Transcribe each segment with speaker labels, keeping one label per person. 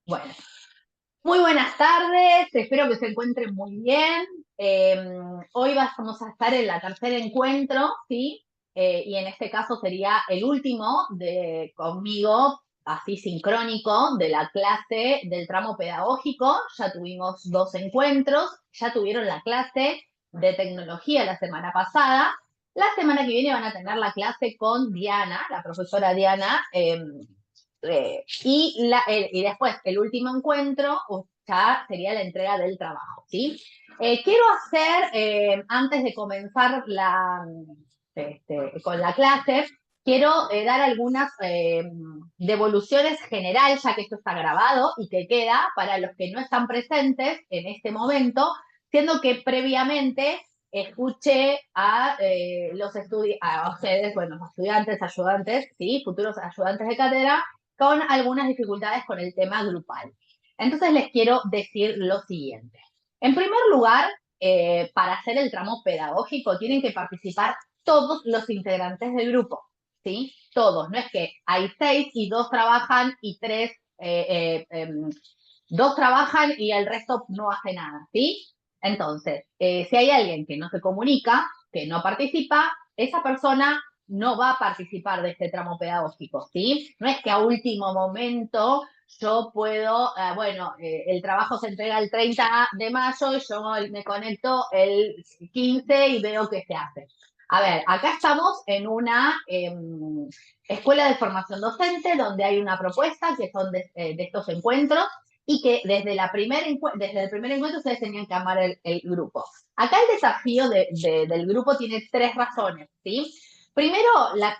Speaker 1: Bueno, muy buenas tardes, espero que se encuentren muy bien. Eh, Hoy vamos a estar en la tercer encuentro, ¿sí? Y en este caso sería el último conmigo, así sincrónico, de la clase del tramo pedagógico. Ya tuvimos dos encuentros, ya tuvieron la clase de tecnología la semana pasada. La semana que viene van a tener la clase con Diana, la profesora Diana. Y después, el último encuentro ya sería la entrega del trabajo, ¿sí? Quiero hacer, antes de comenzar con la clase, quiero dar algunas devoluciones general, ya que esto está grabado y que queda para los que no están presentes en este momento, siendo que previamente escuché a ustedes, bueno, estudiantes, ayudantes, ¿sí? Futuros ayudantes de cátedra, con algunas dificultades con el tema grupal. Entonces les quiero decir lo siguiente. En primer lugar, para hacer el tramo pedagógico tienen que participar todos los integrantes del grupo, ¿sí? Todos, no es que hay 6 y 2 trabajan y 3, 2 trabajan y el resto no hace nada, ¿sí? Entonces, si hay alguien que no se comunica, que no participa, esa persona no va a participar de este tramo pedagógico, ¿sí? No es que a último momento yo puedo, el trabajo se entrega el 30 de mayo y yo me conecto el 15 y veo qué se hace. A ver, acá estamos en una escuela de formación docente donde hay una propuesta que son de estos encuentros y que desde el primer encuentro ustedes tenían que armar el grupo. Acá el desafío del grupo tiene 3 razones, ¿sí? Primero,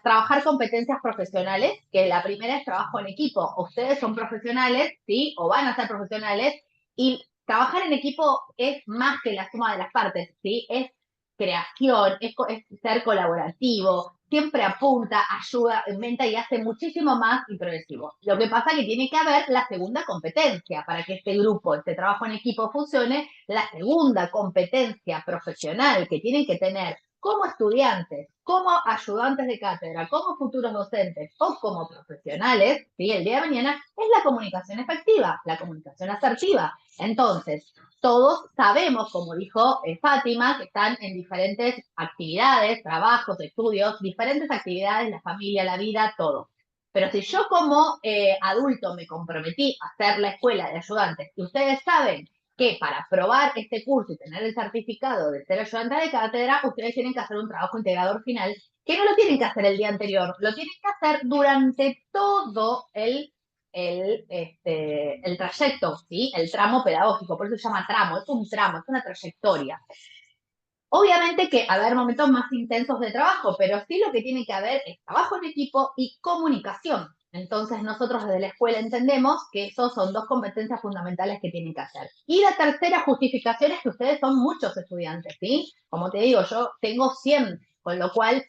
Speaker 1: trabajar competencias profesionales, que la primera es trabajo en equipo. Ustedes son profesionales, ¿sí? O van a ser profesionales, y trabajar en equipo es más que la suma de las partes, ¿sí? Es creación, es ser colaborativo, siempre apunta, ayuda, inventa y hace muchísimo más y progresivo. Lo que pasa es que tiene que haber la segunda competencia para que este grupo, este trabajo en equipo funcione, la segunda competencia profesional que tienen que tener como estudiantes, como ayudantes de cátedra, como futuros docentes o como profesionales, ¿sí? El día de mañana es la comunicación efectiva, la comunicación asertiva. Entonces, todos sabemos, como dijo Fátima, que están en diferentes actividades, trabajos, estudios, diferentes actividades, la familia, la vida, todo. Pero si yo como adulto me comprometí a hacer la escuela de ayudantes y ustedes saben que para aprobar este curso y tener el certificado de ser ayudante de cátedra, ustedes tienen que hacer un trabajo integrador final, que no lo tienen que hacer el día anterior, lo tienen que hacer durante todo el trayecto, ¿sí? El tramo pedagógico, por eso se llama tramo, es un tramo, es una trayectoria. Obviamente que haber momentos más intensos de trabajo, pero sí lo que tiene que haber es trabajo en equipo y comunicación. Entonces nosotros desde la escuela entendemos que esos son 2 competencias fundamentales que tienen que hacer. Y la tercera justificación es que ustedes son muchos estudiantes, ¿sí? Como te digo, yo tengo 100, con lo cual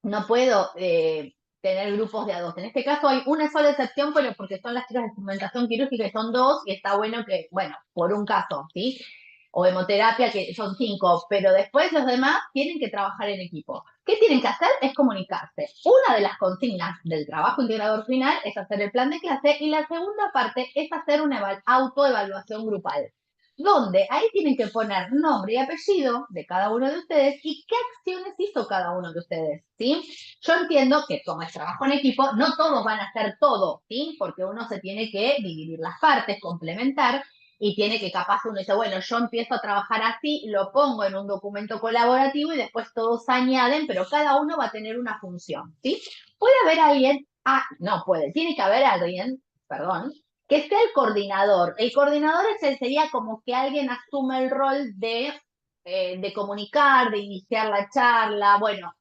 Speaker 1: no puedo tener grupos de a 2. En este caso hay una sola excepción, pero porque son las chicas de instrumentación quirúrgica y son 2, y está bueno que, bueno, por un caso, ¿sí? O hemoterapia, que son 5, pero después los demás tienen que trabajar en equipo. ¿Qué tienen que hacer? Es comunicarse. Una de las consignas del trabajo integrador final es hacer el plan de clase y la segunda parte es hacer una autoevaluación grupal, donde ahí tienen que poner nombre y apellido de cada uno de ustedes y qué acciones hizo cada uno de ustedes, ¿sí? Yo entiendo que como es trabajo en equipo, no todos van a hacer todo, ¿sí? Porque uno se tiene que dividir las partes, complementar, y tiene que capaz uno dice, bueno, yo empiezo a trabajar así, lo pongo en un documento colaborativo y después todos añaden, pero cada uno va a tener una función, ¿sí? Puede haber alguien, no puede, tiene que haber alguien, perdón, que sea el coordinador. El coordinador sería como que alguien asume el rol de comunicar, de iniciar la charla, bueno,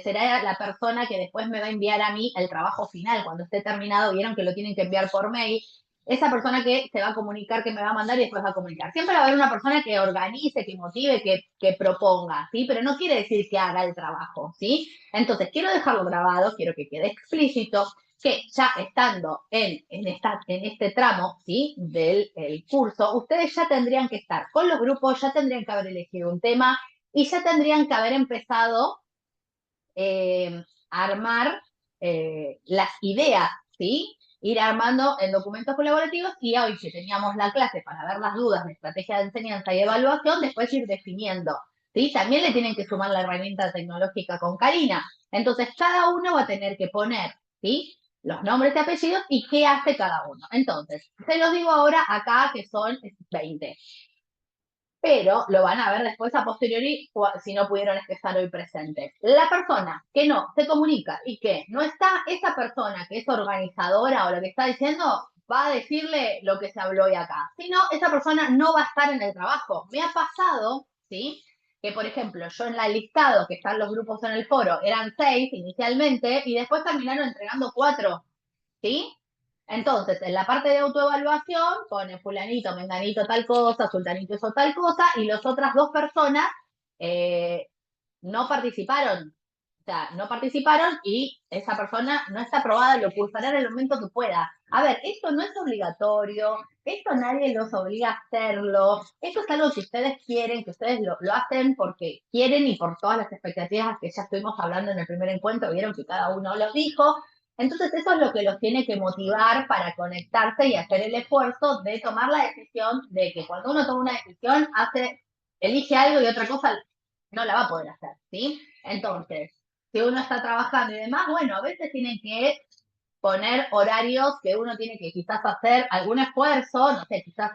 Speaker 1: será la persona que después me va a enviar a mí el trabajo final, cuando esté terminado, vieron que lo tienen que enviar por mail, esa persona que se va a comunicar, que me va a mandar y después va a comunicar. Siempre va a haber una persona que organice, que motive, que proponga, ¿sí? Pero no quiere decir que haga el trabajo, ¿sí? Entonces, quiero dejarlo grabado, quiero que quede explícito que ya estando en este tramo, ¿sí? Del curso, ustedes ya tendrían que estar con los grupos, ya tendrían que haber elegido un tema y ya tendrían que haber empezado a armar las ideas, ¿sí? ir armando en documentos colaborativos y hoy que teníamos la clase para ver las dudas de estrategia de enseñanza y evaluación, después ir definiendo, ¿sí? También le tienen que sumar la herramienta tecnológica con Karina. Entonces, cada uno va a tener que poner, ¿sí? Los nombres y apellidos y qué hace cada uno. Entonces, se los digo ahora acá que son 20, pero lo van a ver después a posteriori si no pudieron estar hoy presentes. La persona que no se comunica y que no está, esa persona que es organizadora o lo que está diciendo, va a decirle lo que se habló hoy acá. Si no, esa persona no va a estar en el trabajo. Me ha pasado, ¿sí? Que, por ejemplo, yo en la listado que están los grupos en el foro eran 6 inicialmente y después terminaron entregando 4, ¿sí? Entonces, en la parte de autoevaluación pone fulanito, menganito tal cosa, sultanito hizo tal cosa, y las otras 2 personas eh, no participaron. O sea, no participaron y esa persona no está aprobada, lo pulsará en el momento que pueda. A ver, esto no es obligatorio, esto nadie los obliga a hacerlo, esto es algo que ustedes quieren, que ustedes lo hacen porque quieren y por todas las expectativas que ya estuvimos hablando en el primer encuentro, vieron que cada uno lo dijo. Entonces eso es lo que los tiene que motivar para conectarse y hacer el esfuerzo de tomar la decisión de que cuando uno toma una decisión, elige algo y otra cosa no la va a poder hacer, ¿sí? Entonces, si uno está trabajando y demás, bueno, a veces tienen que poner horarios que uno tiene que quizás hacer algún esfuerzo, no sé, quizás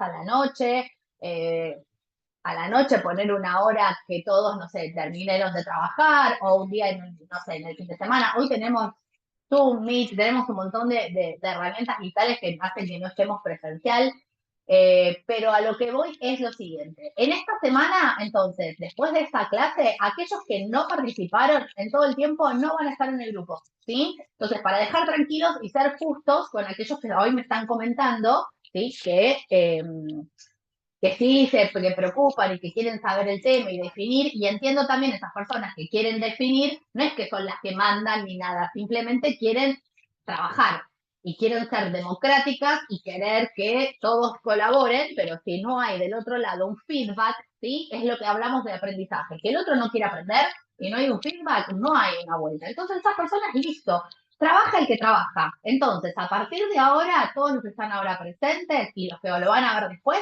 Speaker 1: eh, a la noche poner una hora que todos, no sé, terminaron de trabajar o un día, no sé, en el fin de semana. Hoy tenemos Zoom, Meet, tenemos un montón de herramientas digitales que hacen que no estemos presencial. Pero a lo que voy es lo siguiente. En esta semana, entonces, después de esta clase, aquellos que no participaron en todo el tiempo no van a estar en el grupo, ¿sí? Entonces, para dejar tranquilos y ser justos con aquellos que hoy me están comentando, ¿sí? Que sí que preocupan y que quieren saber el tema y definir, y entiendo también esas personas que quieren definir, no es que son las que mandan ni nada, simplemente quieren trabajar y quieren ser democráticas y querer que todos colaboren, pero si no hay del otro lado un feedback, ¿sí? Es lo que hablamos de aprendizaje, que el otro no quiere aprender y no hay un feedback, no hay una vuelta. Entonces esas personas, listo, trabaja el que trabaja. Entonces, a partir de ahora, todos los que están ahora presentes y los que lo van a ver después,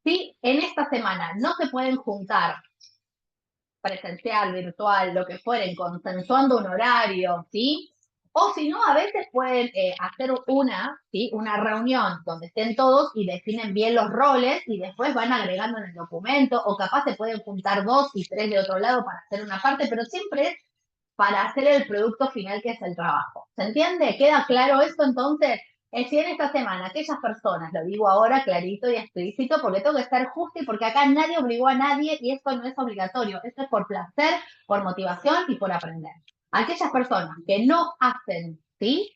Speaker 1: si en esta semana no se pueden juntar presencial, virtual, lo que fueren, consensuando un horario, ¿sí? O si no, a veces pueden hacer ¿sí? Una reunión donde estén todos y definen bien los roles y después van agregando en el documento, o capaz se pueden juntar 2 y 3 de otro lado para hacer una parte, pero siempre es para hacer el producto final que es el trabajo. ¿Se entiende? ¿Queda claro esto entonces? Es si en esta semana aquellas personas, lo digo ahora clarito y explícito porque tengo que ser justo y porque acá nadie obligó a nadie y esto no es obligatorio, esto es por placer, por motivación y por aprender. Aquellas personas que no hacen, ¿sí?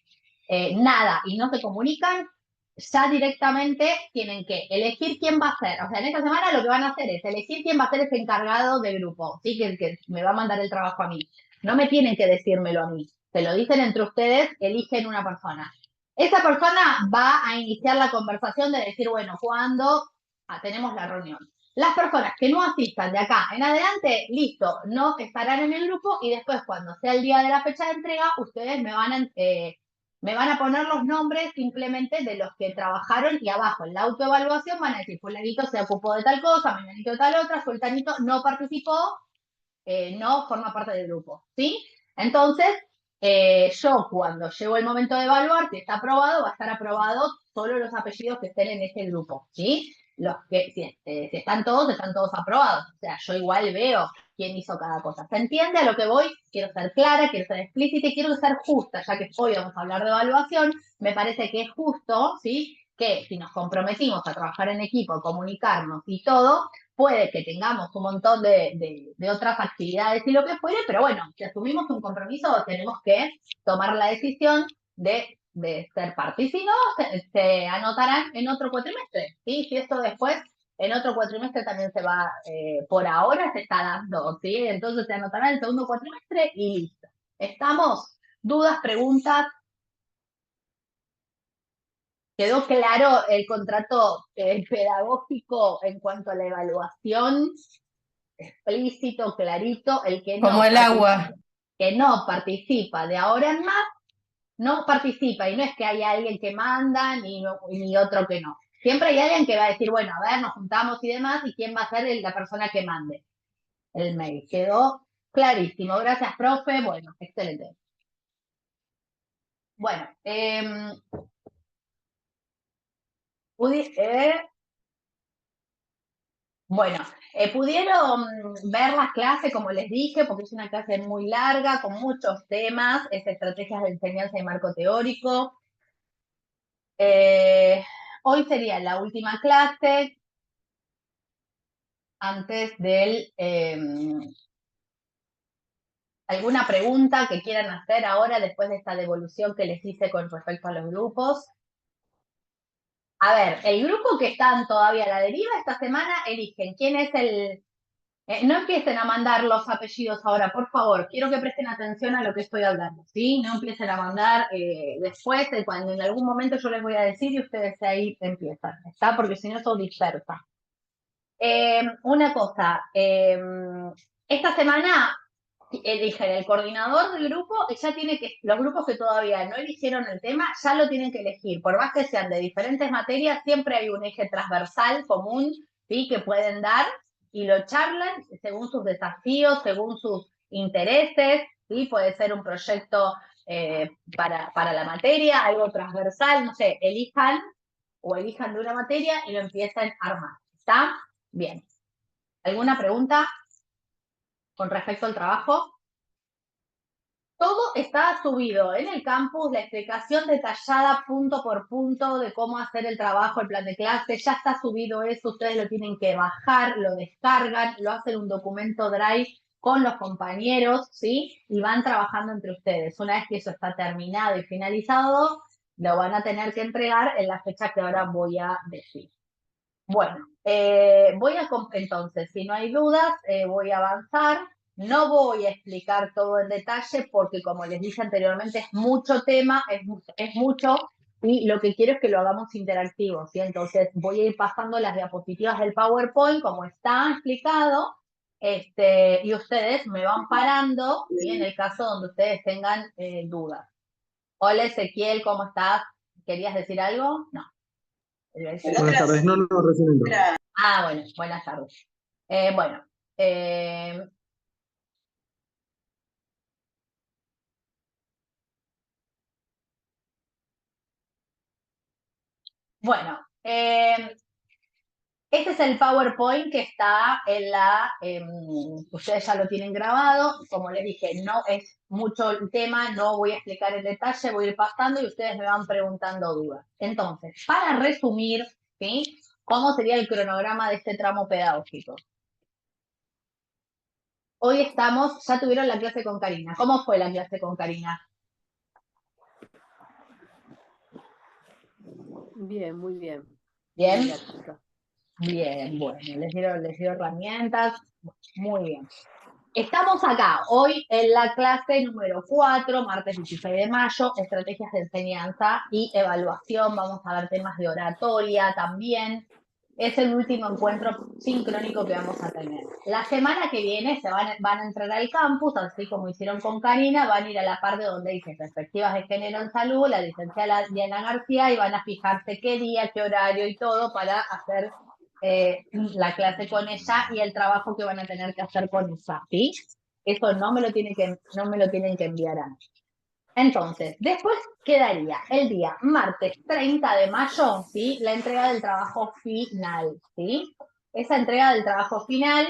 Speaker 1: Nada y no se comunican, ya directamente tienen que elegir quién va a ser. O sea, en esta semana lo que van a hacer es elegir quién va a ser ese encargado del grupo, ¿sí? Que me va a mandar el trabajo a mí. No me tienen que decírmelo a mí. Se lo dicen entre ustedes, eligen una persona. Esa persona va a iniciar la conversación de decir, bueno, ¿cuándo tenemos la reunión? Las personas que no asistan de acá en adelante, listo, no estarán en el grupo y después cuando sea el día de la fecha de entrega, ustedes me van a poner los nombres simplemente de los que trabajaron y abajo en la autoevaluación van a decir, fulanito se ocupó de tal cosa, menganito de tal otra, sultanito no participó, no forma parte del grupo, ¿sí? Entonces, yo cuando llego el momento de evaluar si está aprobado, va a estar aprobado solo los apellidos que estén en ese grupo, ¿sí? Los que, si están todos aprobados. O sea, yo igual veo quién hizo cada cosa. ¿Se entiende a lo que voy? Quiero ser clara, quiero ser explícita y quiero ser justa, ya que hoy vamos a hablar de evaluación, me parece que es justo, ¿sí? Que si nos comprometimos a trabajar en equipo, comunicarnos y todo, puede que tengamos un montón de otras actividades y lo que fuere, pero bueno, si asumimos un compromiso, tenemos que tomar la decisión de ser parte. Y si no, se anotarán en otro cuatrimestre, ¿sí? Si esto después, en otro cuatrimestre también se va, por ahora se está dando, ¿sí? Entonces se anotará en el segundo cuatrimestre y listo. ¿Estamos? ¿Dudas, preguntas? ¿Quedó claro el contrato pedagógico en cuanto a la evaluación? Explícito, clarito, el
Speaker 2: Como el agua.
Speaker 1: que no participa de ahora en más, no participa y no es que hay alguien que manda ni otro que no. Siempre hay alguien que va a decir, bueno, a ver, nos juntamos y demás, y quién va a ser la persona que mande el mail. Quedó clarísimo. Gracias, profe. Bueno, excelente. Bueno, bueno, pudieron ver las clases, como les dije, porque es una clase muy larga, con muchos temas, es estrategias de enseñanza y marco teórico. Hoy sería la última clase antes del... ¿alguna pregunta que quieran hacer ahora después de esta devolución que les hice con respecto a los grupos? A ver, el grupo que están todavía a la deriva esta semana, eligen quién es el... no empiecen a mandar los apellidos ahora, por favor. Quiero que presten atención a lo que estoy hablando, ¿sí? No empiecen a mandar después, cuando en algún momento yo les voy a decir y ustedes ahí empiezan, ¿está? Porque si no, son dispersas. Una cosa, esta semana eligen el coordinador del grupo, ya tiene que, los grupos que todavía no eligieron el tema, ya lo tienen que elegir. Por más que sean de diferentes materias, siempre hay un eje transversal común, ¿sí? Que pueden dar y lo charlan según sus desafíos, según sus intereses, ¿sí? Puede ser un proyecto para la materia, algo transversal, no sé, elijan de una materia y lo empiecen a armar. ¿Está? Bien. ¿Alguna pregunta con respecto al trabajo? Todo está subido en el campus, la explicación detallada punto por punto de cómo hacer el trabajo, el plan de clase, ya está subido eso, ustedes lo tienen que bajar, lo descargan, lo hacen un documento Drive con los compañeros, ¿sí? Y van trabajando entre ustedes. Una vez que eso está terminado y finalizado, lo van a tener que entregar en la fecha que ahora voy a decir. Bueno, entonces, si no hay dudas, voy a avanzar. No voy a explicar todo en detalle porque, como les dije anteriormente, es mucho tema, es mucho, y lo que quiero es que lo hagamos interactivo, ¿sí? Entonces, voy a ir pasando las diapositivas del PowerPoint como está explicado, y ustedes me van parando, ¿sí? En el caso donde ustedes tengan dudas. Hola, Ezequiel, ¿cómo estás? ¿Querías decir algo? No.
Speaker 2: Buenas tardes, no, recién entró.
Speaker 1: Ah, bueno, buenas tardes. Bueno, eh, bueno, este es el PowerPoint que está en ustedes ya lo tienen grabado, como les dije, no es mucho el tema, no voy a explicar en detalle, voy a ir pasando y ustedes me van preguntando dudas. Entonces, para resumir, ¿sí? ¿Cómo sería el cronograma de este tramo pedagógico? Hoy ya tuvieron la clase con Karina. ¿Cómo fue la clase con Karina?
Speaker 3: Bien, muy bien.
Speaker 1: ¿Bien?
Speaker 3: Muy didáctica.
Speaker 1: Bien, bueno, les dio herramientas. Muy bien. Estamos acá hoy en la clase número 4, martes 16 de mayo, estrategias de enseñanza y evaluación. Vamos a ver temas de oratoria también. Es el último encuentro sincrónico que vamos a tener. La semana que viene van a entrar al campus, así como hicieron con Karina, van a ir a la parte donde dice perspectivas de género en salud, la licenciada Diana García, y van a fijarse qué día, qué horario y todo para hacer la clase con ella y el trabajo que van a tener que hacer con ella, ¿sí? Eso no me lo tienen que enviar a mí. Entonces, después quedaría el día martes 30 de mayo, ¿sí? La entrega del trabajo final, ¿sí? Esa entrega del trabajo final,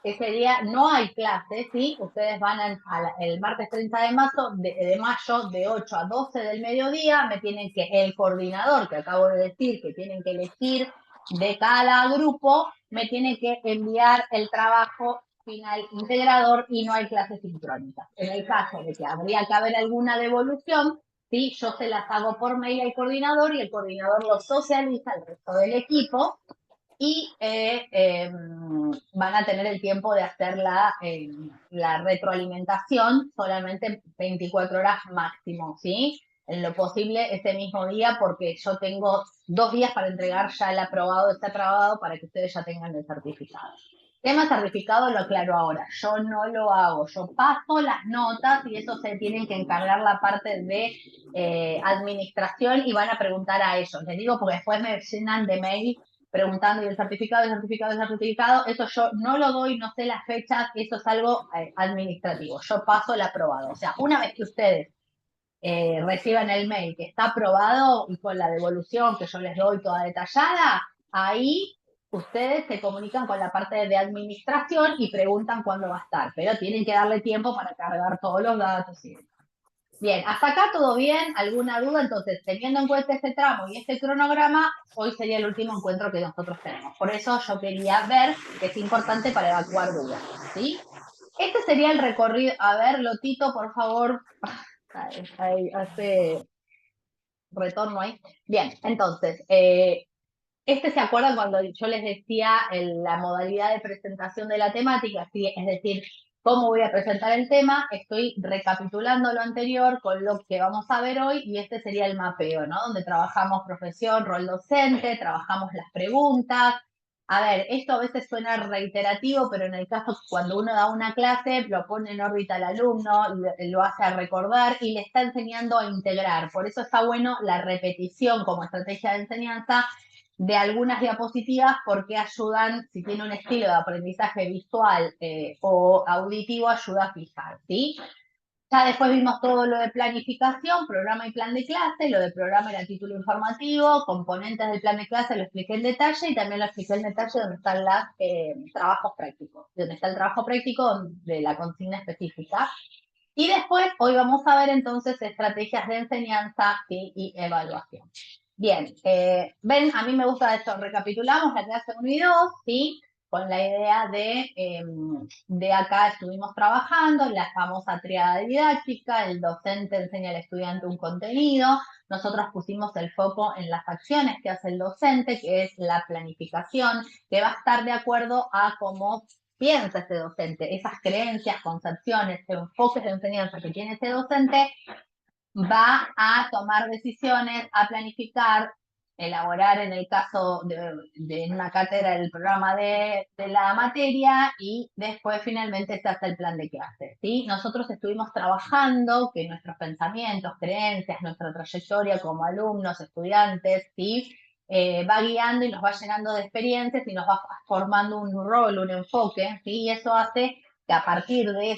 Speaker 1: ese día no hay clase, ¿sí? Ustedes van el martes 30 de mayo de 8 a 12 del mediodía, el coordinador que acabo de decir que tienen que elegir de cada grupo, me tiene que enviar el trabajo final integrador y no hay clases sincrónicas. En el caso de que habría que haber alguna devolución, ¿sí? Yo se las hago por mail al coordinador y el coordinador lo socializa al resto del equipo y van a tener el tiempo de hacer la retroalimentación solamente 24 horas máximo, ¿sí? En lo posible ese mismo día, porque yo tengo 2 días para entregar ya está aprobado para que ustedes ya tengan el certificado. Tema certificado lo aclaro ahora, yo no lo hago, yo paso las notas y eso se tienen que encargar la parte de administración y van a preguntar a ellos. Les digo porque después me llenan de mail preguntando y el certificado, el certificado, el certificado. Eso yo no lo doy, no sé las fechas, eso es algo administrativo. Yo paso el aprobado. O sea, una vez que ustedes reciban el mail que está aprobado y con la devolución que yo les doy toda detallada, ahí ustedes se comunican con la parte de administración y preguntan cuándo va a estar, pero tienen que darle tiempo para cargar todos los datos y demás. Bien, hasta acá todo bien, ¿alguna duda? Entonces, teniendo en cuenta este tramo y este cronograma, hoy sería el último encuentro que nosotros tenemos. Por eso yo quería ver que es importante para evacuar dudas, ¿sí? Este sería el recorrido. A ver, Lotito, por favor, hace retorno ahí. Bien, entonces, se acuerdan cuando yo les decía la modalidad de presentación de la temática, ¿sí? Es decir, cómo voy a presentar el tema, estoy recapitulando lo anterior con lo que vamos a ver hoy y este sería el mapeo, ¿no? Donde trabajamos profesión, rol docente, trabajamos las preguntas. A ver, esto a veces suena reiterativo, pero en el caso cuando uno da una clase, lo pone en órbita al alumno, lo hace a recordar y le está enseñando a integrar. Por eso está bueno la repetición como estrategia de enseñanza de algunas diapositivas porque ayudan, si tiene un estilo de aprendizaje visual o auditivo, ayuda a fijar, ¿sí? Ya después vimos todo lo de planificación, programa y plan de clase, lo de programa era título informativo, componentes del plan de clase lo expliqué en detalle y también lo expliqué en detalle donde están los trabajos prácticos, donde está el trabajo práctico de la consigna específica. Y después, hoy vamos a ver entonces estrategias de enseñanza y evaluación. Bien, ven, a mí me gusta esto, recapitulamos la clase 1 y 2, ¿sí? Con la idea de acá estuvimos trabajando, la famosa tríada didáctica, el docente enseña al estudiante un contenido, nosotros pusimos el foco en las acciones que hace el docente, que es la planificación, que va a estar de acuerdo a cómo piensa ese docente, esas creencias, concepciones, enfoques de enseñanza que tiene ese docente, va a tomar decisiones, a planificar, elaborar en el caso de una cátedra el programa de la materia y después finalmente se hace el plan de clase, ¿sí? Nosotros estuvimos trabajando que nuestros pensamientos, creencias, nuestra trayectoria como alumnos, estudiantes, ¿sí? Va guiando y nos va llenando de experiencias y nos va formando un rol, un enfoque, ¿sí? Y eso hace que a partir de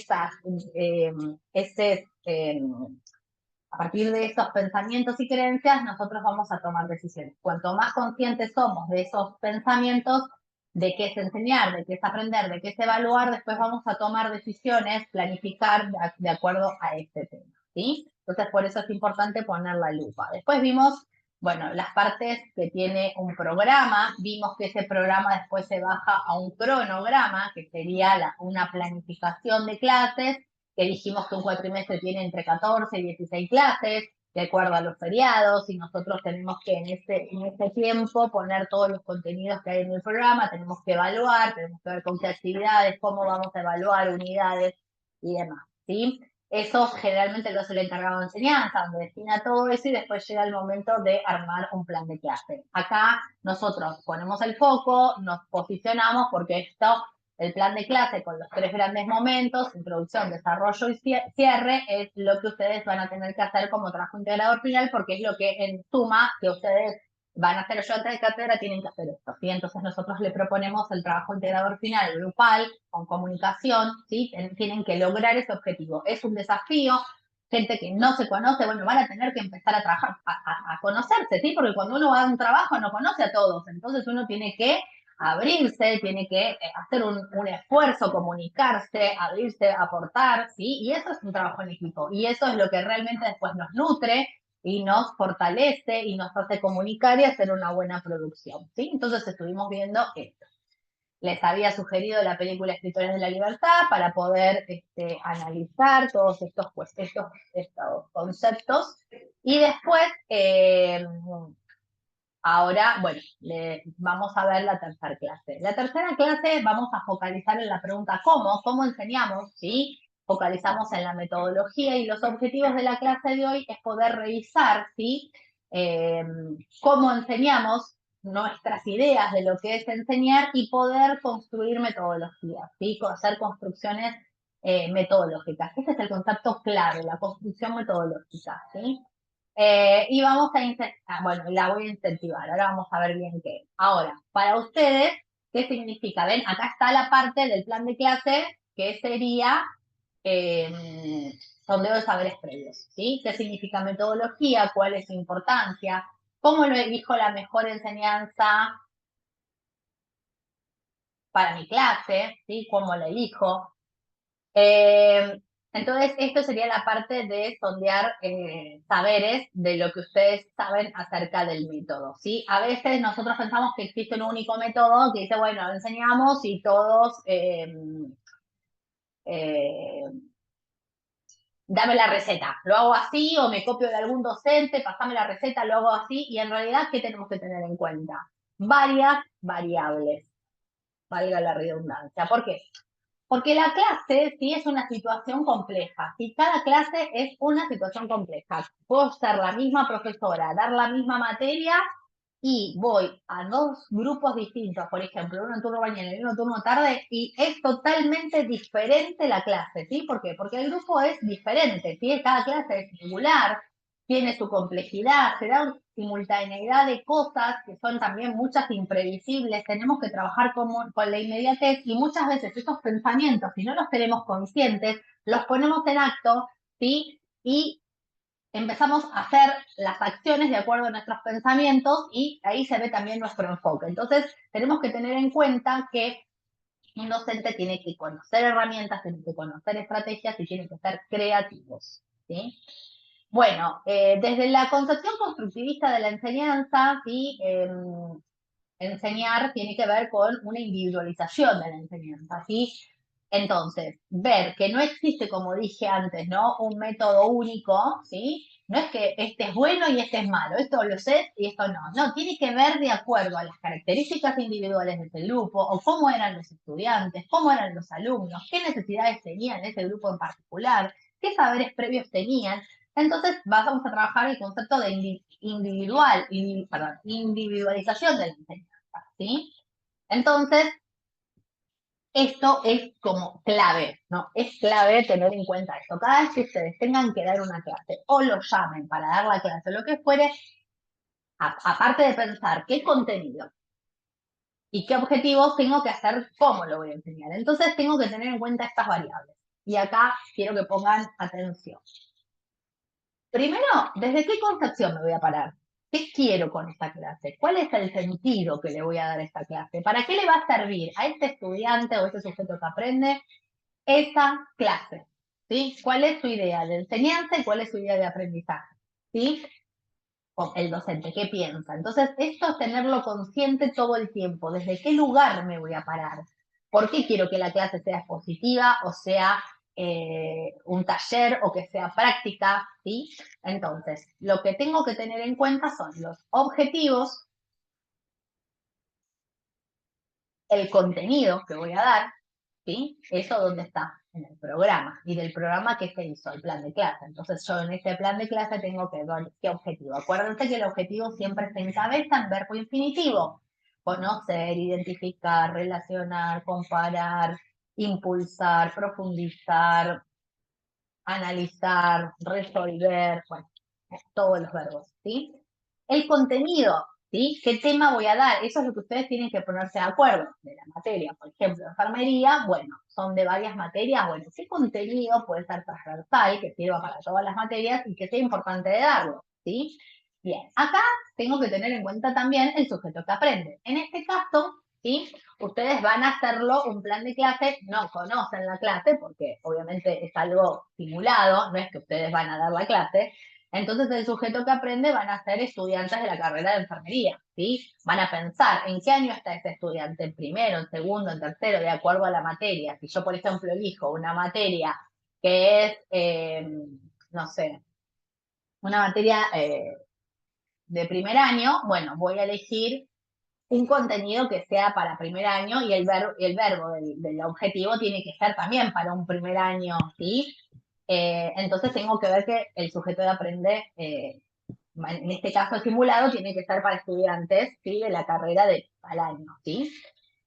Speaker 1: a partir de esos pensamientos y creencias, nosotros vamos a tomar decisiones. Cuanto más conscientes somos de esos pensamientos, de qué es enseñar, de qué es aprender, de qué es evaluar, después vamos a tomar decisiones, planificar de acuerdo a este tema, ¿sí? Entonces, por eso es importante poner la lupa. Después vimos, bueno, las partes que tiene un programa, vimos que ese programa después se baja a un cronograma, que sería una planificación de clases, que dijimos que un cuatrimestre tiene entre 14 y 16 clases, de acuerdo a los feriados, y nosotros tenemos que en este tiempo poner todos los contenidos que hay en el programa, tenemos que evaluar, tenemos que ver con qué actividades, cómo vamos a evaluar unidades y demás, ¿sí? Eso generalmente lo hace el encargado de enseñanza, donde destina todo eso y después llega el momento de armar un plan de clase. Acá nosotros ponemos el foco, nos posicionamos porque esto, el plan de clase con los 3 grandes momentos, introducción, desarrollo y cierre, es lo que ustedes van a tener que hacer como trabajo integrador final porque es lo que en suma que ustedes van a hacer ayudantes de cátedra, tienen que hacer esto, ¿sí? Entonces nosotros le proponemos el trabajo integrador final grupal, con comunicación, ¿sí? Tienen que lograr ese objetivo. Es un desafío, gente que no se conoce, bueno, van a tener que empezar a trabajar, a conocerse, ¿sí? Porque cuando uno va a un trabajo no conoce a todos, entonces uno tiene que abrirse, tiene que hacer un esfuerzo, comunicarse, abrirse, aportar, ¿sí? Y eso es un trabajo en equipo. Y eso es lo que realmente después nos nutre y nos fortalece y nos hace comunicar y hacer una buena producción, ¿sí? Entonces estuvimos viendo esto. Les había sugerido la película Escritores de la Libertad para poder analizar todos estos conceptos. Y después, ahora, bueno, vamos a ver la tercera clase. La tercera clase vamos a focalizar en la pregunta ¿cómo enseñamos? ¿Sí? Focalizamos en la metodología y los objetivos de la clase de hoy es poder revisar, ¿sí? Cómo enseñamos, nuestras ideas de lo que es enseñar y poder construir metodologías, ¿sí? Hacer construcciones metodológicas. Ese es el concepto clave, la construcción metodológica, ¿sí? Y vamos a incentivar, bueno, la voy a incentivar, ahora vamos a ver bien qué. Ahora, para ustedes, ¿qué significa? Ven, acá está la parte del plan de clase que sería sondeo de saberes previos, ¿sí? ¿Qué significa metodología? ¿Cuál es su importancia? ¿Cómo lo elijo la mejor enseñanza para mi clase? ¿Sí? ¿Cómo lo elijo? Entonces, esto sería la parte de sondear saberes de lo que ustedes saben acerca del método, ¿sí? A veces nosotros pensamos que existe un único método que dice, bueno, enseñamos y todos dame la receta, lo hago así o me copio de algún docente, pasame la receta, lo hago así y en realidad, ¿qué tenemos que tener en cuenta? Varias variables, valga la redundancia. ¿Por qué? Porque la clase sí es una situación compleja, ¿sí? Cada clase es una situación compleja. Puedo ser la misma profesora, dar la misma materia y voy a dos grupos distintos, por ejemplo, uno en turno mañana y uno en turno tarde, y es totalmente diferente la clase, ¿sí? ¿Por qué? Porque el grupo es diferente, ¿sí? Cada clase es singular, tiene su complejidad, se da una simultaneidad de cosas que son también muchas imprevisibles, tenemos que trabajar con la inmediatez y muchas veces esos pensamientos, si no los tenemos conscientes, los ponemos en acto, ¿sí? Y empezamos a hacer las acciones de acuerdo a nuestros pensamientos y ahí se ve también nuestro enfoque. Entonces, tenemos que tener en cuenta que un docente tiene que conocer herramientas, tiene que conocer estrategias y tiene que ser creativos, ¿sí? Bueno, desde la concepción constructivista de la enseñanza, ¿sí? Enseñar tiene que ver con una individualización de la enseñanza, ¿sí? Entonces, ver que no existe, como dije antes, ¿no? Un método único, ¿sí? No es que este es bueno y este es malo, esto lo sé y esto no. No, tiene que ver de acuerdo a las características individuales de ese grupo, o cómo eran los estudiantes, cómo eran los alumnos, qué necesidades tenían ese grupo en particular, qué saberes previos tenían. Entonces, vamos a trabajar el concepto de individualización de la enseñanza, ¿sí? Entonces, esto es como clave, ¿no? Es clave tener en cuenta esto. Cada vez que ustedes tengan que dar una clase o lo llamen para dar la clase, lo que fuere, aparte de pensar qué contenido y qué objetivos tengo que hacer, cómo lo voy a enseñar. Entonces, tengo que tener en cuenta estas variables. Y acá quiero que pongan atención. Primero, ¿desde qué concepción me voy a parar? ¿Qué quiero con esta clase? ¿Cuál es el sentido que le voy a dar a esta clase? ¿Para qué le va a servir a este estudiante o este sujeto que aprende esa clase? ¿Sí? ¿Cuál es su idea de enseñanza y cuál es su idea de aprendizaje? ¿Sí? O el docente, ¿qué piensa? Entonces, esto es tenerlo consciente todo el tiempo. ¿Desde qué lugar me voy a parar? ¿Por qué quiero que la clase sea expositiva o sea un taller o que sea práctica? ¿Sí? Entonces, lo que tengo que tener en cuenta son los objetivos, el contenido que voy a dar, ¿sí? Eso dónde está, en el programa, y del programa que se hizo, el plan de clase. Entonces yo en este plan de clase tengo que ver qué objetivo. Acuérdense que el objetivo siempre se encabeza en verbo infinitivo. Conocer, identificar, relacionar, comparar, impulsar, profundizar, analizar, resolver, bueno, todos los verbos, ¿sí? El contenido, ¿sí? ¿Qué tema voy a dar? Eso es lo que ustedes tienen que ponerse de acuerdo. De la materia, por ejemplo, enfermería, bueno, son de varias materias, bueno, ¿qué contenido puede ser transversal, que sirva para todas las materias y que sea importante de darlo, ¿sí? Bien, acá tengo que tener en cuenta también el sujeto que aprende. En este caso, ¿sí? Ustedes van a hacerlo un plan de clase, no conocen la clase, porque obviamente es algo simulado, no es que ustedes van a dar la clase. Entonces el sujeto que aprende van a ser estudiantes de la carrera de enfermería, ¿sí? Van a pensar en qué año está ese estudiante, en primero, en segundo, en tercero, de acuerdo a la materia. Si yo, por ejemplo, elijo una materia que es, no sé, una materia de primer año, bueno, voy a elegir un contenido que sea para primer año y el verbo del objetivo tiene que ser también para un primer año, ¿sí? Entonces tengo que ver que el sujeto de aprende en este caso el simulado tiene que ser para estudiantes, ¿sí? De la carrera de al año, ¿sí?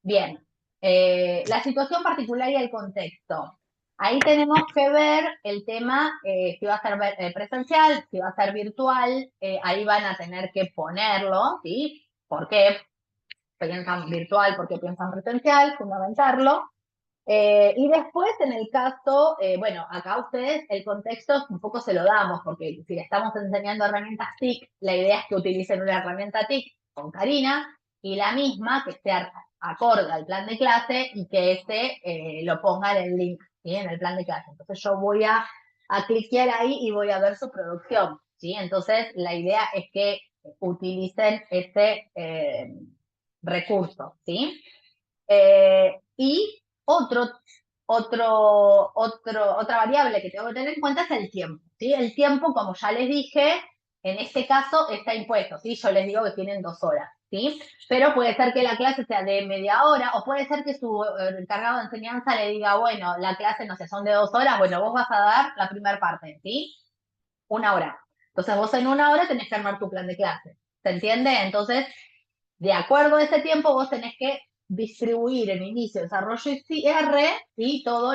Speaker 1: Bien, la situación particular y el contexto. Ahí tenemos que ver el tema, si va a ser presencial, si va a ser virtual, ahí van a tener que ponerlo, ¿sí? ¿Por qué piensan virtual? ¿Por qué piensan presencial? Fundamentarlo. Y después, en el caso, bueno, acá ustedes el contexto un poco se lo damos, porque si le estamos enseñando herramientas TIC, la idea es que utilicen una herramienta TIC con Karina y la misma que esté acorde al plan de clase y que lo ponga en el link, ¿sí? En el plan de clase. Entonces yo voy a cliquear ahí y voy a ver su producción, ¿sí? Entonces la idea es que utilicen ese recurso, ¿sí? Y otra variable que tengo que tener en cuenta es el tiempo, ¿sí? El tiempo, como ya les dije, en este caso está impuesto, ¿sí? Yo les digo que tienen 2 horas, ¿sí? Pero puede ser que la clase sea de media hora o puede ser que su encargado de enseñanza le diga, bueno, la clase, no sé, son de 2 horas, bueno, vos vas a dar la primera parte, ¿sí? 1 hora. Entonces vos en 1 hora tenés que armar tu plan de clase, ¿se entiende? Entonces, de acuerdo a ese tiempo, vos tenés que distribuir en inicio, desarrollo y cierre y todo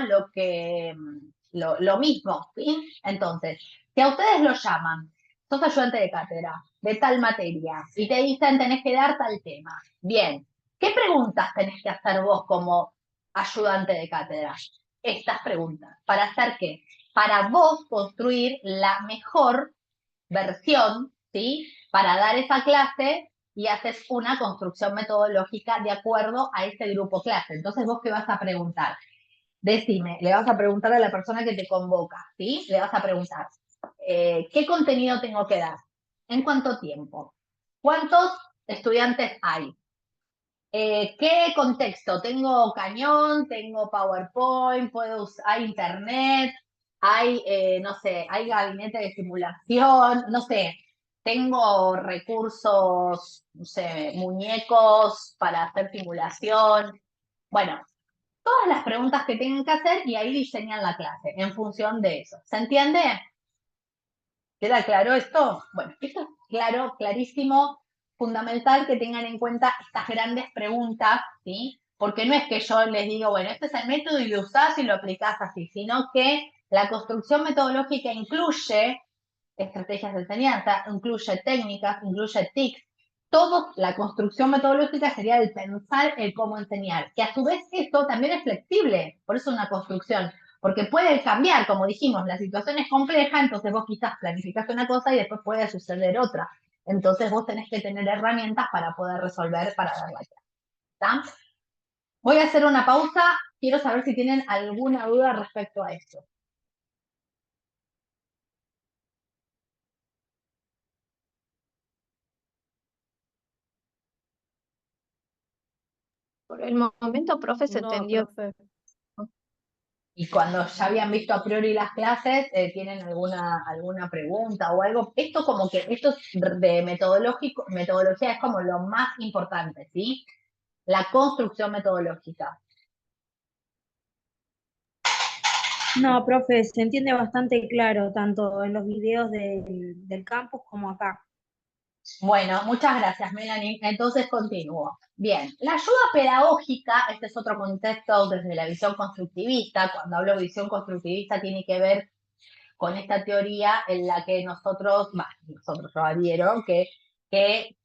Speaker 1: lo mismo, ¿sí? Entonces, si a ustedes lo llaman, sos ayudante de cátedra de tal materia y te dicen tenés que dar tal tema, bien, ¿qué preguntas tenés que hacer vos como ayudante de cátedra? Estas preguntas. ¿Para hacer qué? Para vos construir la mejor versión, ¿sí? Para dar esa clase y haces una construcción metodológica de acuerdo a ese grupo clase. Entonces, ¿vos qué vas a preguntar? Decime, le vas a preguntar a la persona que te convoca, ¿sí? Le vas a preguntar, ¿qué contenido tengo que dar? ¿En cuánto tiempo? ¿Cuántos estudiantes hay? ¿Qué contexto? ¿Tengo cañón? ¿Tengo PowerPoint? ¿Hay internet? ¿Hay, no sé, hay gabinete de simulación? No sé, ¿tengo recursos, no sé, muñecos para hacer simulación? Bueno, todas las preguntas que tienen que hacer y ahí diseñan la clase en función de eso. ¿Se entiende? ¿Queda claro esto? Bueno, esto es claro, clarísimo, fundamental que tengan en cuenta estas grandes preguntas, ¿sí? Porque no es que yo les digo, bueno, este es el método y lo usás y lo aplicás así, sino que la construcción metodológica incluye estrategias de enseñanza, incluye técnicas, incluye TICs. Todo la construcción metodológica sería el pensar el cómo enseñar, que a su vez esto también es flexible, por eso es una construcción, porque puede cambiar, como dijimos, la situación es compleja, entonces vos quizás planificás una cosa y después puede suceder otra. Entonces vos tenés que tener herramientas para poder resolver, para dar la clase. ¿Está? Voy a hacer una pausa, quiero saber si tienen alguna duda respecto a esto.
Speaker 3: Por el momento, profe, se entendió.
Speaker 4: Profe.
Speaker 1: Y cuando ya habían visto a priori las clases, ¿tienen alguna pregunta o algo? Esto como que, esto de metodología es como lo más importante, ¿sí? La construcción metodológica.
Speaker 4: No, profe, se entiende bastante claro, tanto en los videos del campus como acá.
Speaker 1: Bueno, muchas gracias, Melanie. Entonces continúo. Bien, la ayuda pedagógica, este es otro contexto desde la visión constructivista. Cuando hablo de visión constructivista tiene que ver con esta teoría en la que nosotros yo adhiero, que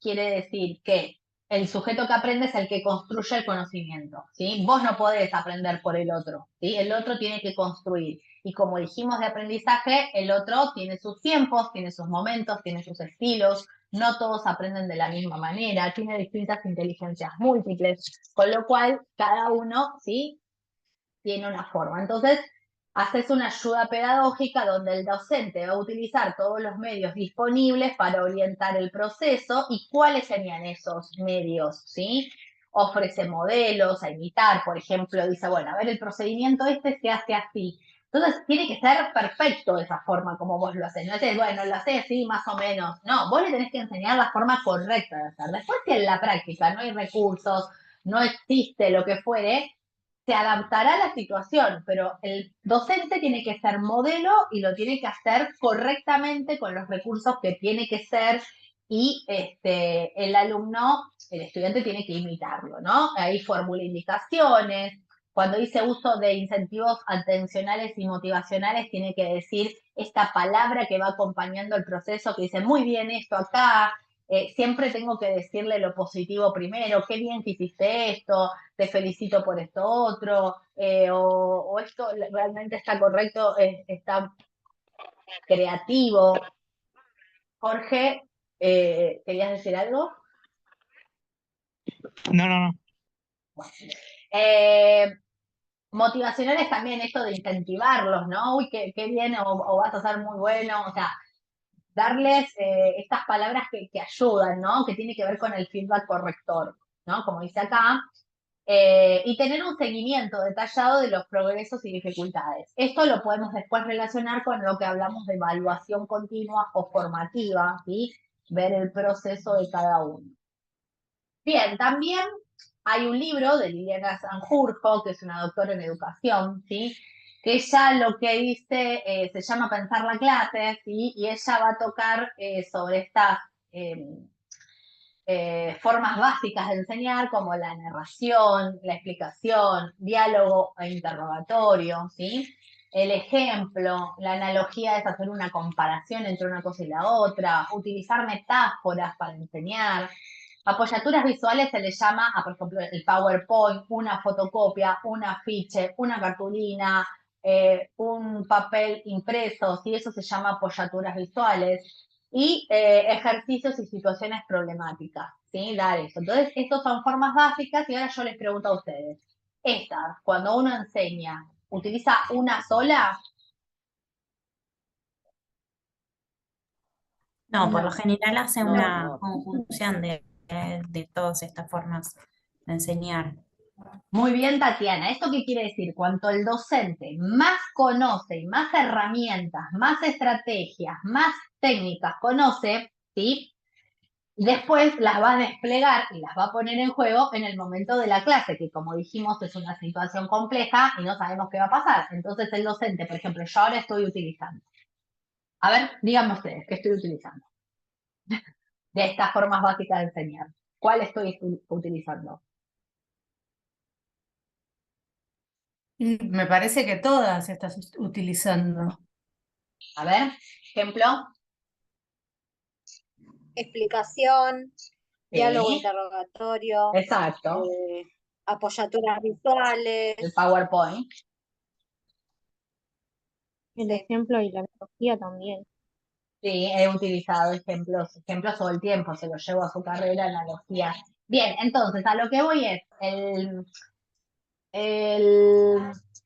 Speaker 1: quiere decir que el sujeto que aprende es el que construye el conocimiento, ¿sí? Vos no podés aprender por el otro, ¿sí? El otro tiene que construir. Y como dijimos de aprendizaje, el otro tiene sus tiempos, tiene sus momentos, tiene sus estilos, no todos aprenden de la misma manera, tiene distintas inteligencias múltiples, con lo cual cada uno, ¿sí? Tiene una forma. Entonces, haces una ayuda pedagógica donde el docente va a utilizar todos los medios disponibles para orientar el proceso. ¿Y cuáles serían esos medios? ¿Sí? Ofrece modelos a imitar, por ejemplo, dice, bueno, a ver, el procedimiento este se hace así. Entonces, tiene que ser perfecto esa forma como vos lo haces. No es, bueno, lo haces así, más o menos. No, vos le tenés que enseñar la forma correcta de hacer. Después, si en la práctica no hay recursos, no existe lo que fuere, se adaptará a la situación, pero el docente tiene que ser modelo y lo tiene que hacer correctamente con los recursos que tiene que ser y el alumno, el estudiante tiene que imitarlo, ¿no? Ahí formula indicaciones. Cuando dice uso de incentivos atencionales y motivacionales, tiene que decir esta palabra que va acompañando el proceso, que dice, muy bien esto acá, siempre tengo que decirle lo positivo primero, qué bien que hiciste esto, te felicito por esto otro, o esto realmente está correcto, está creativo. Jorge, ¿querías decir algo?
Speaker 5: No.
Speaker 1: Eh, motivacionales también esto de incentivarlos, ¿no? Uy, qué bien, o vas a ser muy bueno, o sea, darles estas palabras que ayudan, ¿no? Que tiene que ver con el feedback corrector, ¿no? Como dice acá, y tener un seguimiento detallado de los progresos y dificultades. Esto lo podemos después relacionar con lo que hablamos de evaluación continua o formativa, ¿sí? Ver el proceso de cada uno. Bien, también hay un libro de Liliana Sanjurjo, que es una doctora en educación, ¿sí? Que ella lo que dice se llama Pensar la clase, ¿sí? Y ella va a tocar sobre estas formas básicas de enseñar, como la narración, la explicación, diálogo e interrogatorio, ¿sí? El ejemplo, la analogía es hacer una comparación entre una cosa y la otra, utilizar metáforas para enseñar. Apoyaturas visuales se le llama a, por ejemplo, el PowerPoint, una fotocopia, un afiche, una cartulina, un papel impreso, ¿sí? Eso se llama apoyaturas visuales. Y ejercicios y situaciones problemáticas, ¿sí? Dar eso. Entonces, estas son formas básicas y ahora yo les pregunto a ustedes. Estas, cuando uno enseña, ¿utiliza una sola?
Speaker 6: No, por lo
Speaker 1: No.
Speaker 6: general hace una conjunción de todas estas formas de enseñar.
Speaker 1: Muy bien, Tatiana. ¿Esto qué quiere decir? Cuanto el docente más conoce y más herramientas, más estrategias, más técnicas conoce, ¿sí? Después las va a desplegar y las va a poner en juego en el momento de la clase, que como dijimos es una situación compleja y no sabemos qué va a pasar. Entonces el docente, por ejemplo, yo ahora estoy utilizando. A ver, díganme ustedes, ¿qué estoy utilizando? De estas formas básicas de enseñar. ¿Cuál estoy utilizando?
Speaker 7: Me parece que todas estás utilizando.
Speaker 1: A ver, ejemplo.
Speaker 8: Explicación, diálogo
Speaker 1: Sí,
Speaker 8: interrogatorio,
Speaker 1: exacto.
Speaker 8: apoyaturas visuales.
Speaker 1: El PowerPoint.
Speaker 3: El ejemplo y la analogía también.
Speaker 1: Sí, he utilizado ejemplos todo el tiempo, se lo llevo a su carrera, analogía. Bien, entonces a lo que voy es, el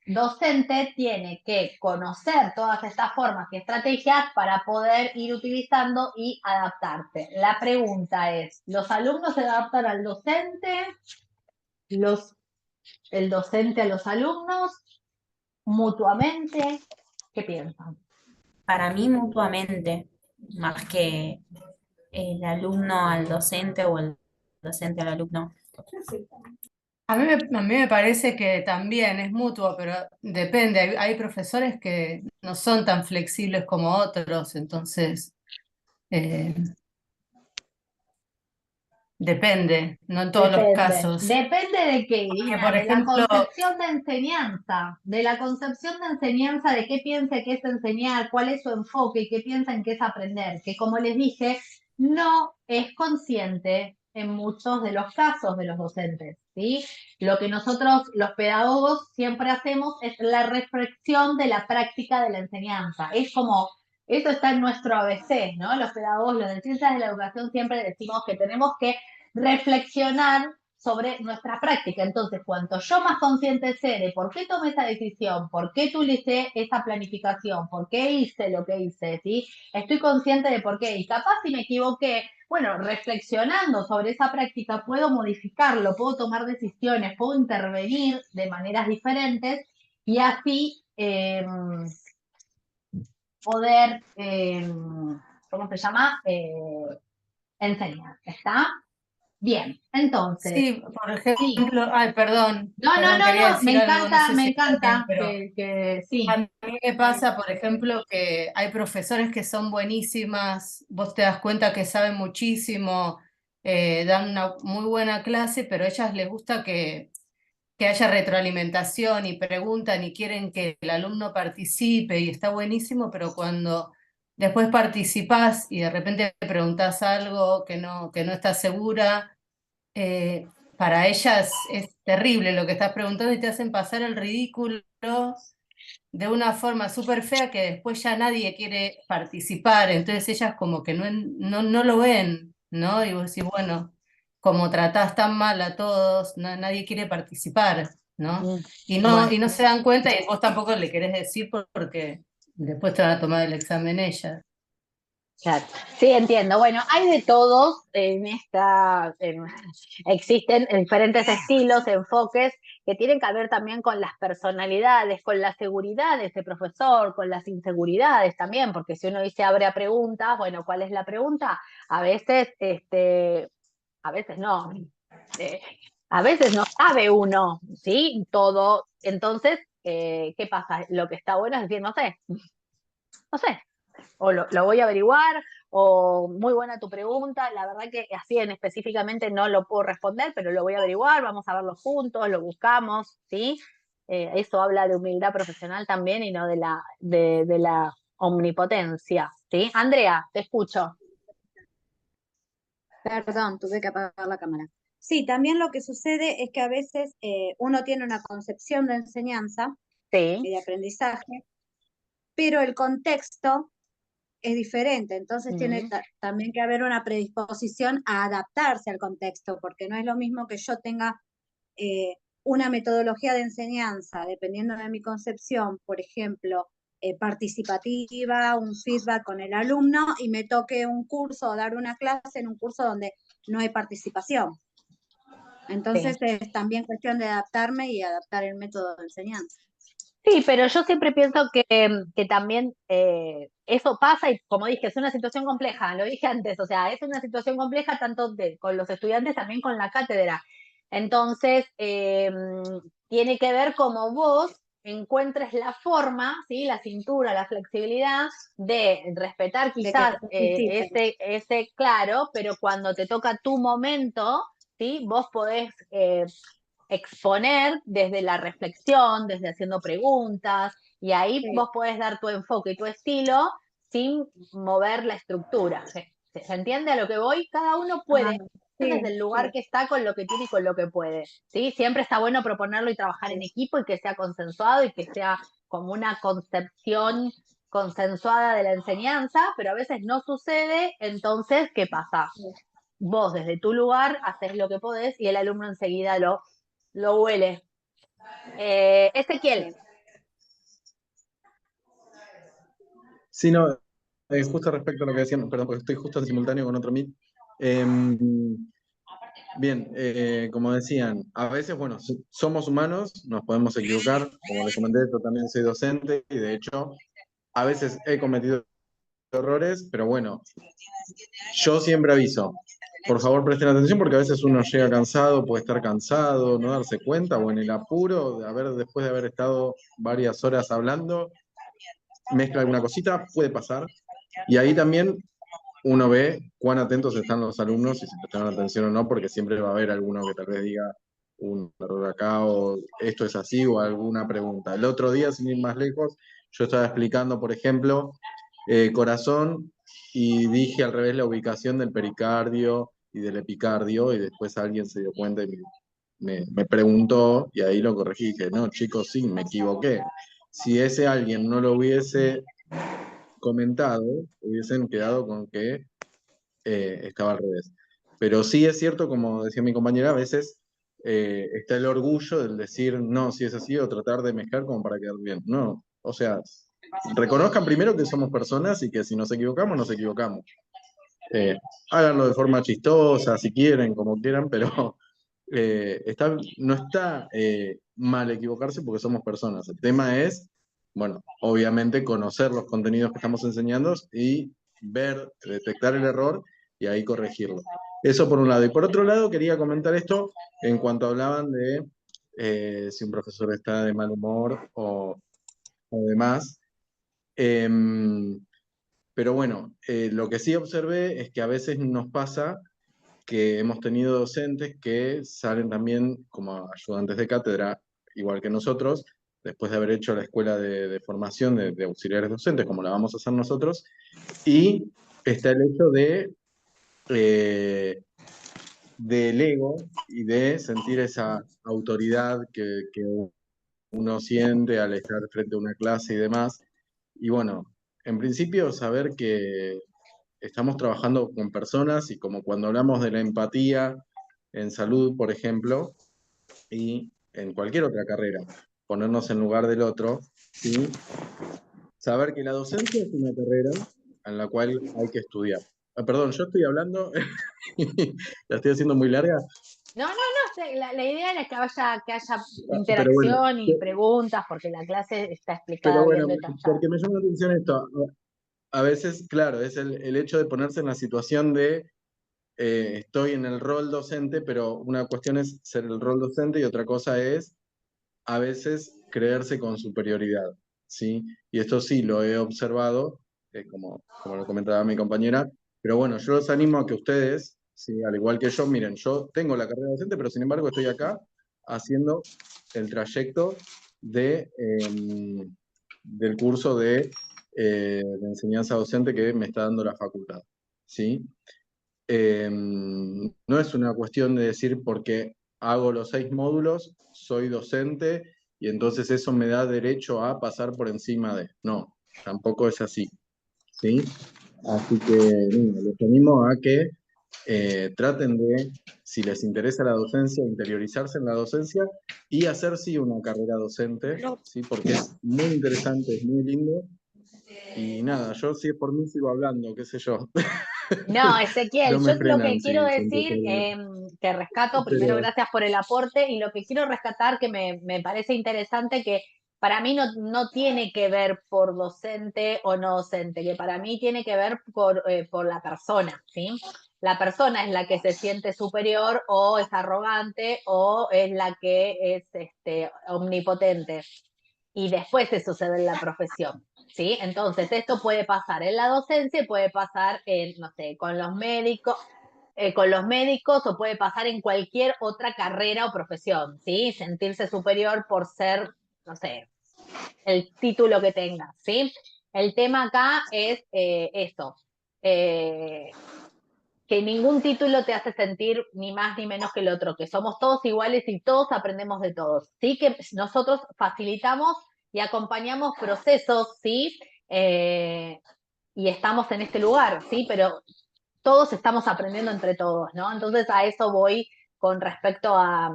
Speaker 1: docente tiene que conocer todas estas formas y estrategias para poder ir utilizando y adaptarse. La pregunta es, ¿los alumnos se adaptan al docente? ¿El docente a los alumnos? ¿Mutuamente? ¿Qué piensan?
Speaker 6: Para mí mutuamente, más que el alumno al docente o el docente al alumno.
Speaker 7: A mí me parece que también es mutuo, pero depende. Hay profesores que no son tan flexibles como otros, entonces eh, depende, no en todos los
Speaker 1: Depende.
Speaker 7: casos.
Speaker 1: Depende de qué,
Speaker 7: Que,
Speaker 1: Irina,
Speaker 7: por
Speaker 1: de la
Speaker 7: ejemplo,
Speaker 1: concepción de enseñanza, de qué piensa que es enseñar, cuál es su enfoque y qué piensa en qué es aprender, que como les dije, no es consciente en muchos de los casos de los docentes, ¿sí? Lo que nosotros, los pedagogos, siempre hacemos es la reflexión de la práctica de la enseñanza. Es como, eso está en nuestro ABC, ¿no? Los pedagogos, los de ciencias de la educación, siempre decimos que tenemos que reflexionar sobre nuestra práctica. Entonces, cuanto yo más consciente sé de por qué tomé esa decisión, por qué utilicé esa planificación, por qué hice lo que hice, ¿sí? Estoy consciente de por qué. Y capaz si me equivoqué, bueno, reflexionando sobre esa práctica, puedo modificarlo, puedo tomar decisiones, puedo intervenir de maneras diferentes y así poder, ¿cómo se llama? Enseñar, ¿está? Bien, entonces,
Speaker 7: Sí, por
Speaker 1: sí.
Speaker 7: ejemplo, ay, perdón,
Speaker 1: No,
Speaker 7: quería
Speaker 1: me
Speaker 7: decir algo, no sé
Speaker 1: me
Speaker 7: si está bien,
Speaker 1: encanta
Speaker 7: pero
Speaker 1: que sí.
Speaker 7: a mí me pasa, por ejemplo, que hay profesores que son buenísimas, vos te das cuenta que saben muchísimo, dan una muy buena clase, pero a ellas les gusta que haya retroalimentación y preguntan y quieren que el alumno participe y está buenísimo, pero cuando después participás y de repente preguntás algo que no estás segura, para ellas es terrible lo que estás preguntando y te hacen pasar el ridículo de una forma súper fea que después ya nadie quiere participar, entonces ellas como que no lo ven, ¿no? Y vos decís, bueno, como tratás tan mal a todos, nadie quiere participar, ¿no?
Speaker 1: Mm,
Speaker 7: Y
Speaker 1: Bueno,
Speaker 7: no se dan cuenta y vos tampoco le querés decir porque después te van a tomar el examen ellas.
Speaker 1: claro. Sí, entiendo. Bueno, hay de todos existen diferentes estilos, enfoques que tienen que ver también con las personalidades, con la seguridad de ese profesor, con las inseguridades también, porque si uno dice abre a preguntas, bueno, ¿cuál es la pregunta? A veces, a veces no. Eh, a veces no sabe uno, ¿sí? Todo. Entonces, ¿qué pasa? Lo que está bueno es decir, no sé, o lo voy a averiguar, o muy buena tu pregunta, la verdad que así en específicamente no lo puedo responder, pero lo voy a averiguar, vamos a verlo juntos, lo buscamos, ¿sí? Eso habla de humildad profesional también y no de la omnipotencia, ¿sí? Andrea, te escucho.
Speaker 8: Perdón, tuve que apagar la cámara. Sí, también lo que sucede es que a veces uno tiene una concepción de enseñanza
Speaker 1: Sí.
Speaker 8: y de aprendizaje, pero el contexto es diferente, entonces tiene también que haber una predisposición a adaptarse al contexto, porque no es lo mismo que yo tenga una metodología de enseñanza, dependiendo de mi concepción, por ejemplo, participativa, un feedback con el alumno, y me toque un curso o dar una clase en un curso donde no hay participación. Entonces
Speaker 1: Sí.
Speaker 8: es también cuestión de adaptarme y adaptar el método de enseñanza.
Speaker 1: Sí, pero yo siempre pienso que también eso pasa y como dije, es una situación compleja, lo dije antes, o sea, es una situación compleja tanto con los estudiantes, también con la cátedra. Entonces, tiene que ver cómo vos encuentres la forma, ¿sí? La cintura, la flexibilidad de respetar
Speaker 8: De que
Speaker 1: quizás
Speaker 8: participen.
Speaker 1: ese claro, pero cuando te toca tu momento, ¿sí? Vos podés exponer desde la reflexión, desde haciendo preguntas, y ahí
Speaker 8: Sí,
Speaker 1: vos podés dar tu enfoque y tu estilo sin mover la estructura. ¿Se entiende a lo que voy? Cada uno
Speaker 8: ah,
Speaker 1: puede desde
Speaker 8: sí,
Speaker 1: el lugar
Speaker 8: sí,
Speaker 1: que está con lo que tiene y con lo que puede. ¿Sí? Siempre está bueno proponerlo y trabajar en
Speaker 8: sí.
Speaker 1: equipo y que sea consensuado y que sea como una concepción consensuada de la enseñanza, pero a veces no sucede, entonces, ¿qué pasa? Vos desde tu lugar haces lo que podés y el alumno enseguida lo huele. Ezequiel,
Speaker 8: Sí.
Speaker 2: Sí, no, justo respecto a lo que decían, perdón, porque estoy justo en simultáneo con otro Meet. Em, Bien, como decían, a veces, bueno, somos humanos, nos podemos equivocar, como les comenté, yo también soy docente y de hecho a veces he cometido errores, pero bueno, yo siempre aviso, por favor presten atención porque a veces uno llega cansado, puede estar cansado, no darse cuenta o en el apuro de después de haber estado varias horas hablando, mezcla alguna cosita, puede pasar. Y ahí también uno ve cuán atentos están los alumnos y si prestan atención o no, porque siempre va a haber alguno que tal vez diga un error acá o esto es así o alguna pregunta. El otro día, sin ir más lejos, yo estaba explicando, por ejemplo, corazón y dije al revés la ubicación del pericardio y del epicardio y después alguien se dio cuenta y me preguntó y ahí lo corregí. Dije, no, chicos, sí, me equivoqué. Si ese alguien no lo hubiese comentado, hubiesen quedado con que estaba al revés. Pero sí es cierto, como decía mi compañera, a veces está el orgullo del decir no, si es así, o tratar de mezclar como para quedar bien. No, o sea, reconozcan primero que somos personas y que si nos equivocamos, nos equivocamos. Eh, Háganlo de forma chistosa, si quieren, como quieran, pero no está mal equivocarse porque somos personas. El tema es, bueno, obviamente conocer los contenidos que estamos enseñando y ver, detectar el error y ahí corregirlo. Eso por un lado. Y por otro lado, quería comentar esto en cuanto hablaban de si un profesor está de mal humor o demás. Em, pero bueno, lo que sí observé es que a veces nos pasa que hemos tenido docentes que salen también como ayudantes de cátedra, igual que nosotros, después de haber hecho la escuela de formación de auxiliares docentes, como la vamos a hacer nosotros, y está el hecho eh, del ego y de sentir esa autoridad que uno siente al estar frente a una clase y demás. Y bueno, en principio saber que estamos trabajando con personas y como cuando hablamos de la empatía en salud, por ejemplo, y en cualquier otra carrera, ponernos en lugar del otro, ¿sí? Saber que la docencia es una carrera en la cual hay que estudiar. Ah, perdón, yo estoy hablando, la estoy haciendo muy larga,
Speaker 1: No, la idea era que haya
Speaker 2: pero bueno,
Speaker 1: interacción y preguntas, porque la clase está
Speaker 2: pero
Speaker 1: explicada
Speaker 2: bueno,
Speaker 1: bien detallada.
Speaker 2: porque me llama la atención esto. A veces, claro, es el hecho de ponerse en la situación de estoy en el rol docente, pero una cuestión es ser el rol docente y otra cosa es a veces creerse con superioridad, ¿sí? Y esto sí lo he observado, como lo comentaba mi compañera, pero bueno, yo los animo a que ustedes, ¿sí? Al igual que yo, miren, yo tengo la carrera docente, pero sin embargo estoy acá haciendo el trayecto del curso de enseñanza docente que me está dando la facultad, ¿sí? No es una cuestión de decir porque hago los 6 módulos, soy docente y entonces eso me da derecho a pasar por encima de. No, tampoco es así, ¿sí? Así que los animo a que traten de, si les interesa la docencia, interiorizarse en la docencia y hacer sí una carrera docente, ¿sí? Porque es muy interesante, es muy lindo. Y nada, yo si es por mí sigo hablando, qué sé yo.
Speaker 1: No, Ezequiel,
Speaker 2: No
Speaker 1: yo
Speaker 2: me
Speaker 1: lo que
Speaker 2: frenan
Speaker 1: quiero
Speaker 2: si empiezo
Speaker 1: decir,
Speaker 2: a hablar.
Speaker 1: que rescato, primero
Speaker 2: Pero,
Speaker 1: gracias por el aporte, y lo que quiero rescatar, que me parece interesante, que para mí no tiene que ver por docente o no docente, que para mí tiene que ver por la persona, ¿sí? La persona es la que se siente superior o es arrogante o es la que es omnipotente. Y después eso se ve en la profesión, ¿sí? Entonces, esto puede pasar en la docencia, puede pasar en, no sé, con los médicos o puede pasar en cualquier otra carrera o profesión, ¿sí? Sentirse superior por ser, no sé, el título que tengas, ¿sí? El tema acá es eso, eh, que ningún título te hace sentir ni más ni menos que el otro, que somos todos iguales y todos aprendemos de todos. Sí que nosotros facilitamos y acompañamos procesos, ¿sí? Y estamos en este lugar, ¿sí? Pero todos estamos aprendiendo entre todos, ¿no? Entonces a eso voy con respecto a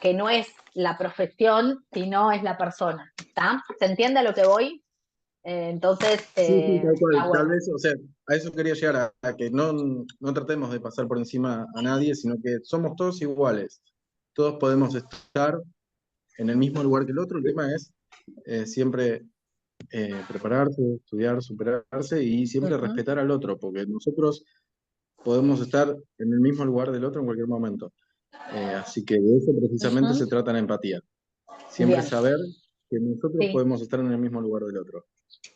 Speaker 1: que no es la profesión, sino es la persona, ¿está? ¿Se entiende a lo que voy? Entonces,
Speaker 2: sí, sí, tal
Speaker 1: está
Speaker 2: cual. Tal
Speaker 1: bueno.
Speaker 2: vez, o sea, a eso quería llegar, a que no tratemos de pasar por encima a nadie, sino que somos todos iguales. Todos podemos estar en el mismo lugar que el otro. El tema es siempre prepararse, estudiar, superarse y siempre
Speaker 1: Ujú.
Speaker 2: respetar al otro, porque nosotros podemos estar en el mismo lugar del otro en cualquier momento. Así que de eso precisamente
Speaker 1: Ujú.
Speaker 2: se trata la empatía. Siempre
Speaker 1: Bien,
Speaker 2: saber que nosotros
Speaker 1: sí.
Speaker 2: podemos estar en el mismo lugar del otro.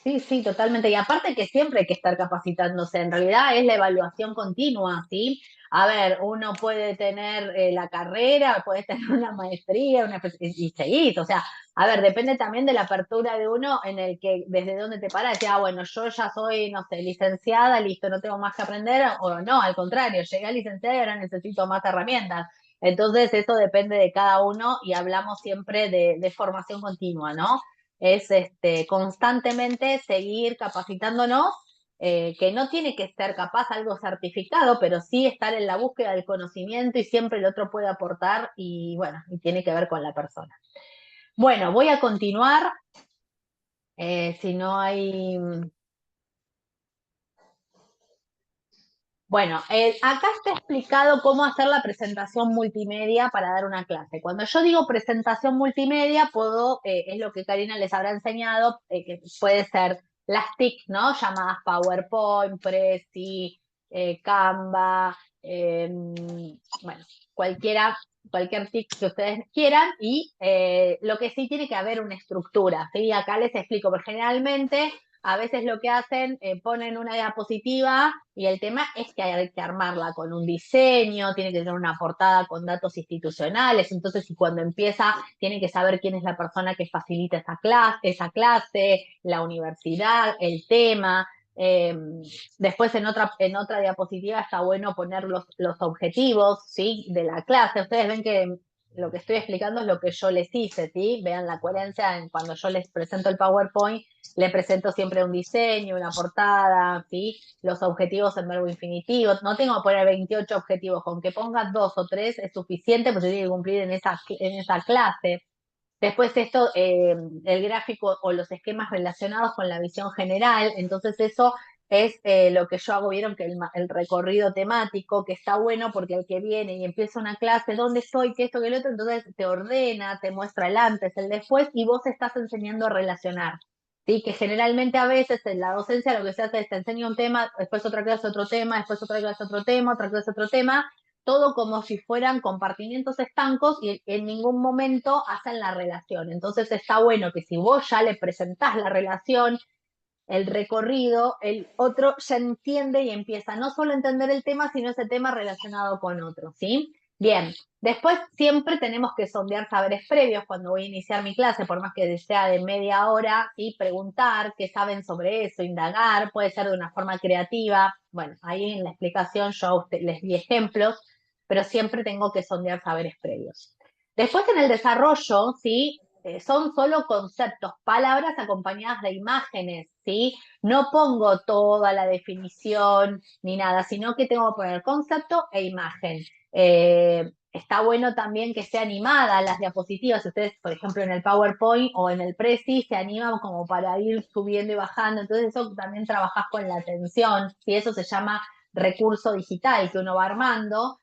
Speaker 1: Sí, sí, totalmente. Y aparte que siempre hay que estar capacitándose, en realidad es la evaluación continua, ¿sí? A ver, uno puede tener la carrera, puede tener una maestría, y seguís, o sea, a ver, depende también de la apertura de uno en el que desde dónde te paras, decía, bueno, yo ya soy, no sé, licenciada, listo, no tengo más que aprender, o no, al contrario, llegué a licenciada y ahora necesito más herramientas. Entonces, eso depende de cada uno y hablamos siempre de formación continua, ¿no? Es constantemente seguir capacitándonos, que no tiene que ser capaz algo certificado, pero sí estar en la búsqueda del conocimiento y siempre el otro puede aportar y bueno, y tiene que ver con la persona. Bueno, voy a continuar, si no hay... Bueno, acá está explicado cómo hacer la presentación multimedia para dar una clase. Cuando yo digo presentación multimedia, es lo que Karina les habrá enseñado, que puede ser las TIC, ¿no? Llamadas PowerPoint, Prezi, Canva, bueno, cualquier tip que ustedes quieran, y lo que sí tiene que haber una estructura, ¿sí? Acá les explico, porque generalmente a veces lo que hacen, ponen una diapositiva y el tema es que hay que armarla con un diseño, tiene que tener una portada con datos institucionales, entonces y cuando empieza tiene que saber quién es la persona que facilita esa clase, la universidad, el tema. Después en otra diapositiva está bueno poner los objetivos, ¿sí? De la clase. Ustedes ven que lo que estoy explicando es lo que yo les hice, ¿sí? Vean la coherencia en cuando yo les presento el PowerPoint, le presento siempre un diseño, una portada, ¿sí? Los objetivos en verbo infinitivo. No tengo que poner 28 objetivos, con que ponga 2 o 3 es suficiente, porque se tiene que cumplir en esa clase. Después esto, el gráfico o los esquemas relacionados con la visión general, entonces eso es lo que yo hago, vieron que el recorrido temático, que está bueno porque el que viene y empieza una clase, ¿dónde estoy? ¿Qué esto? ¿Qué lo otro? Entonces te ordena, te muestra el antes, el después, y vos estás enseñando a relacionar. ¿Sí? Que generalmente a veces en la docencia lo que se hace es te enseña un tema, después otra clase otro tema, después otra clase otro tema, otra clase otro tema, todo como si fueran compartimientos estancos y en ningún momento hacen la relación. Entonces está bueno que si vos ya le presentás la relación, el recorrido, el otro ya entiende y empieza no solo a entender el tema, sino ese tema relacionado con otro, ¿sí? Bien, después siempre tenemos que sondear saberes previos cuando voy a iniciar mi clase, por más que sea de media hora, y preguntar qué saben sobre eso, indagar, puede ser de una forma creativa. Bueno, ahí en la explicación yo les di ejemplos, pero siempre tengo que sondear saberes previos. Después en el desarrollo, ¿sí? Son solo conceptos, palabras acompañadas de imágenes, ¿sí? No pongo toda la definición ni nada, sino que tengo que poner concepto e imagen. Está bueno también que sea animada las diapositivas. Ustedes, por ejemplo, en el PowerPoint o en el Prezi se animan como para ir subiendo y bajando. Entonces eso también trabajas con la atención, ¿sí? Eso se llama recurso digital que uno va armando.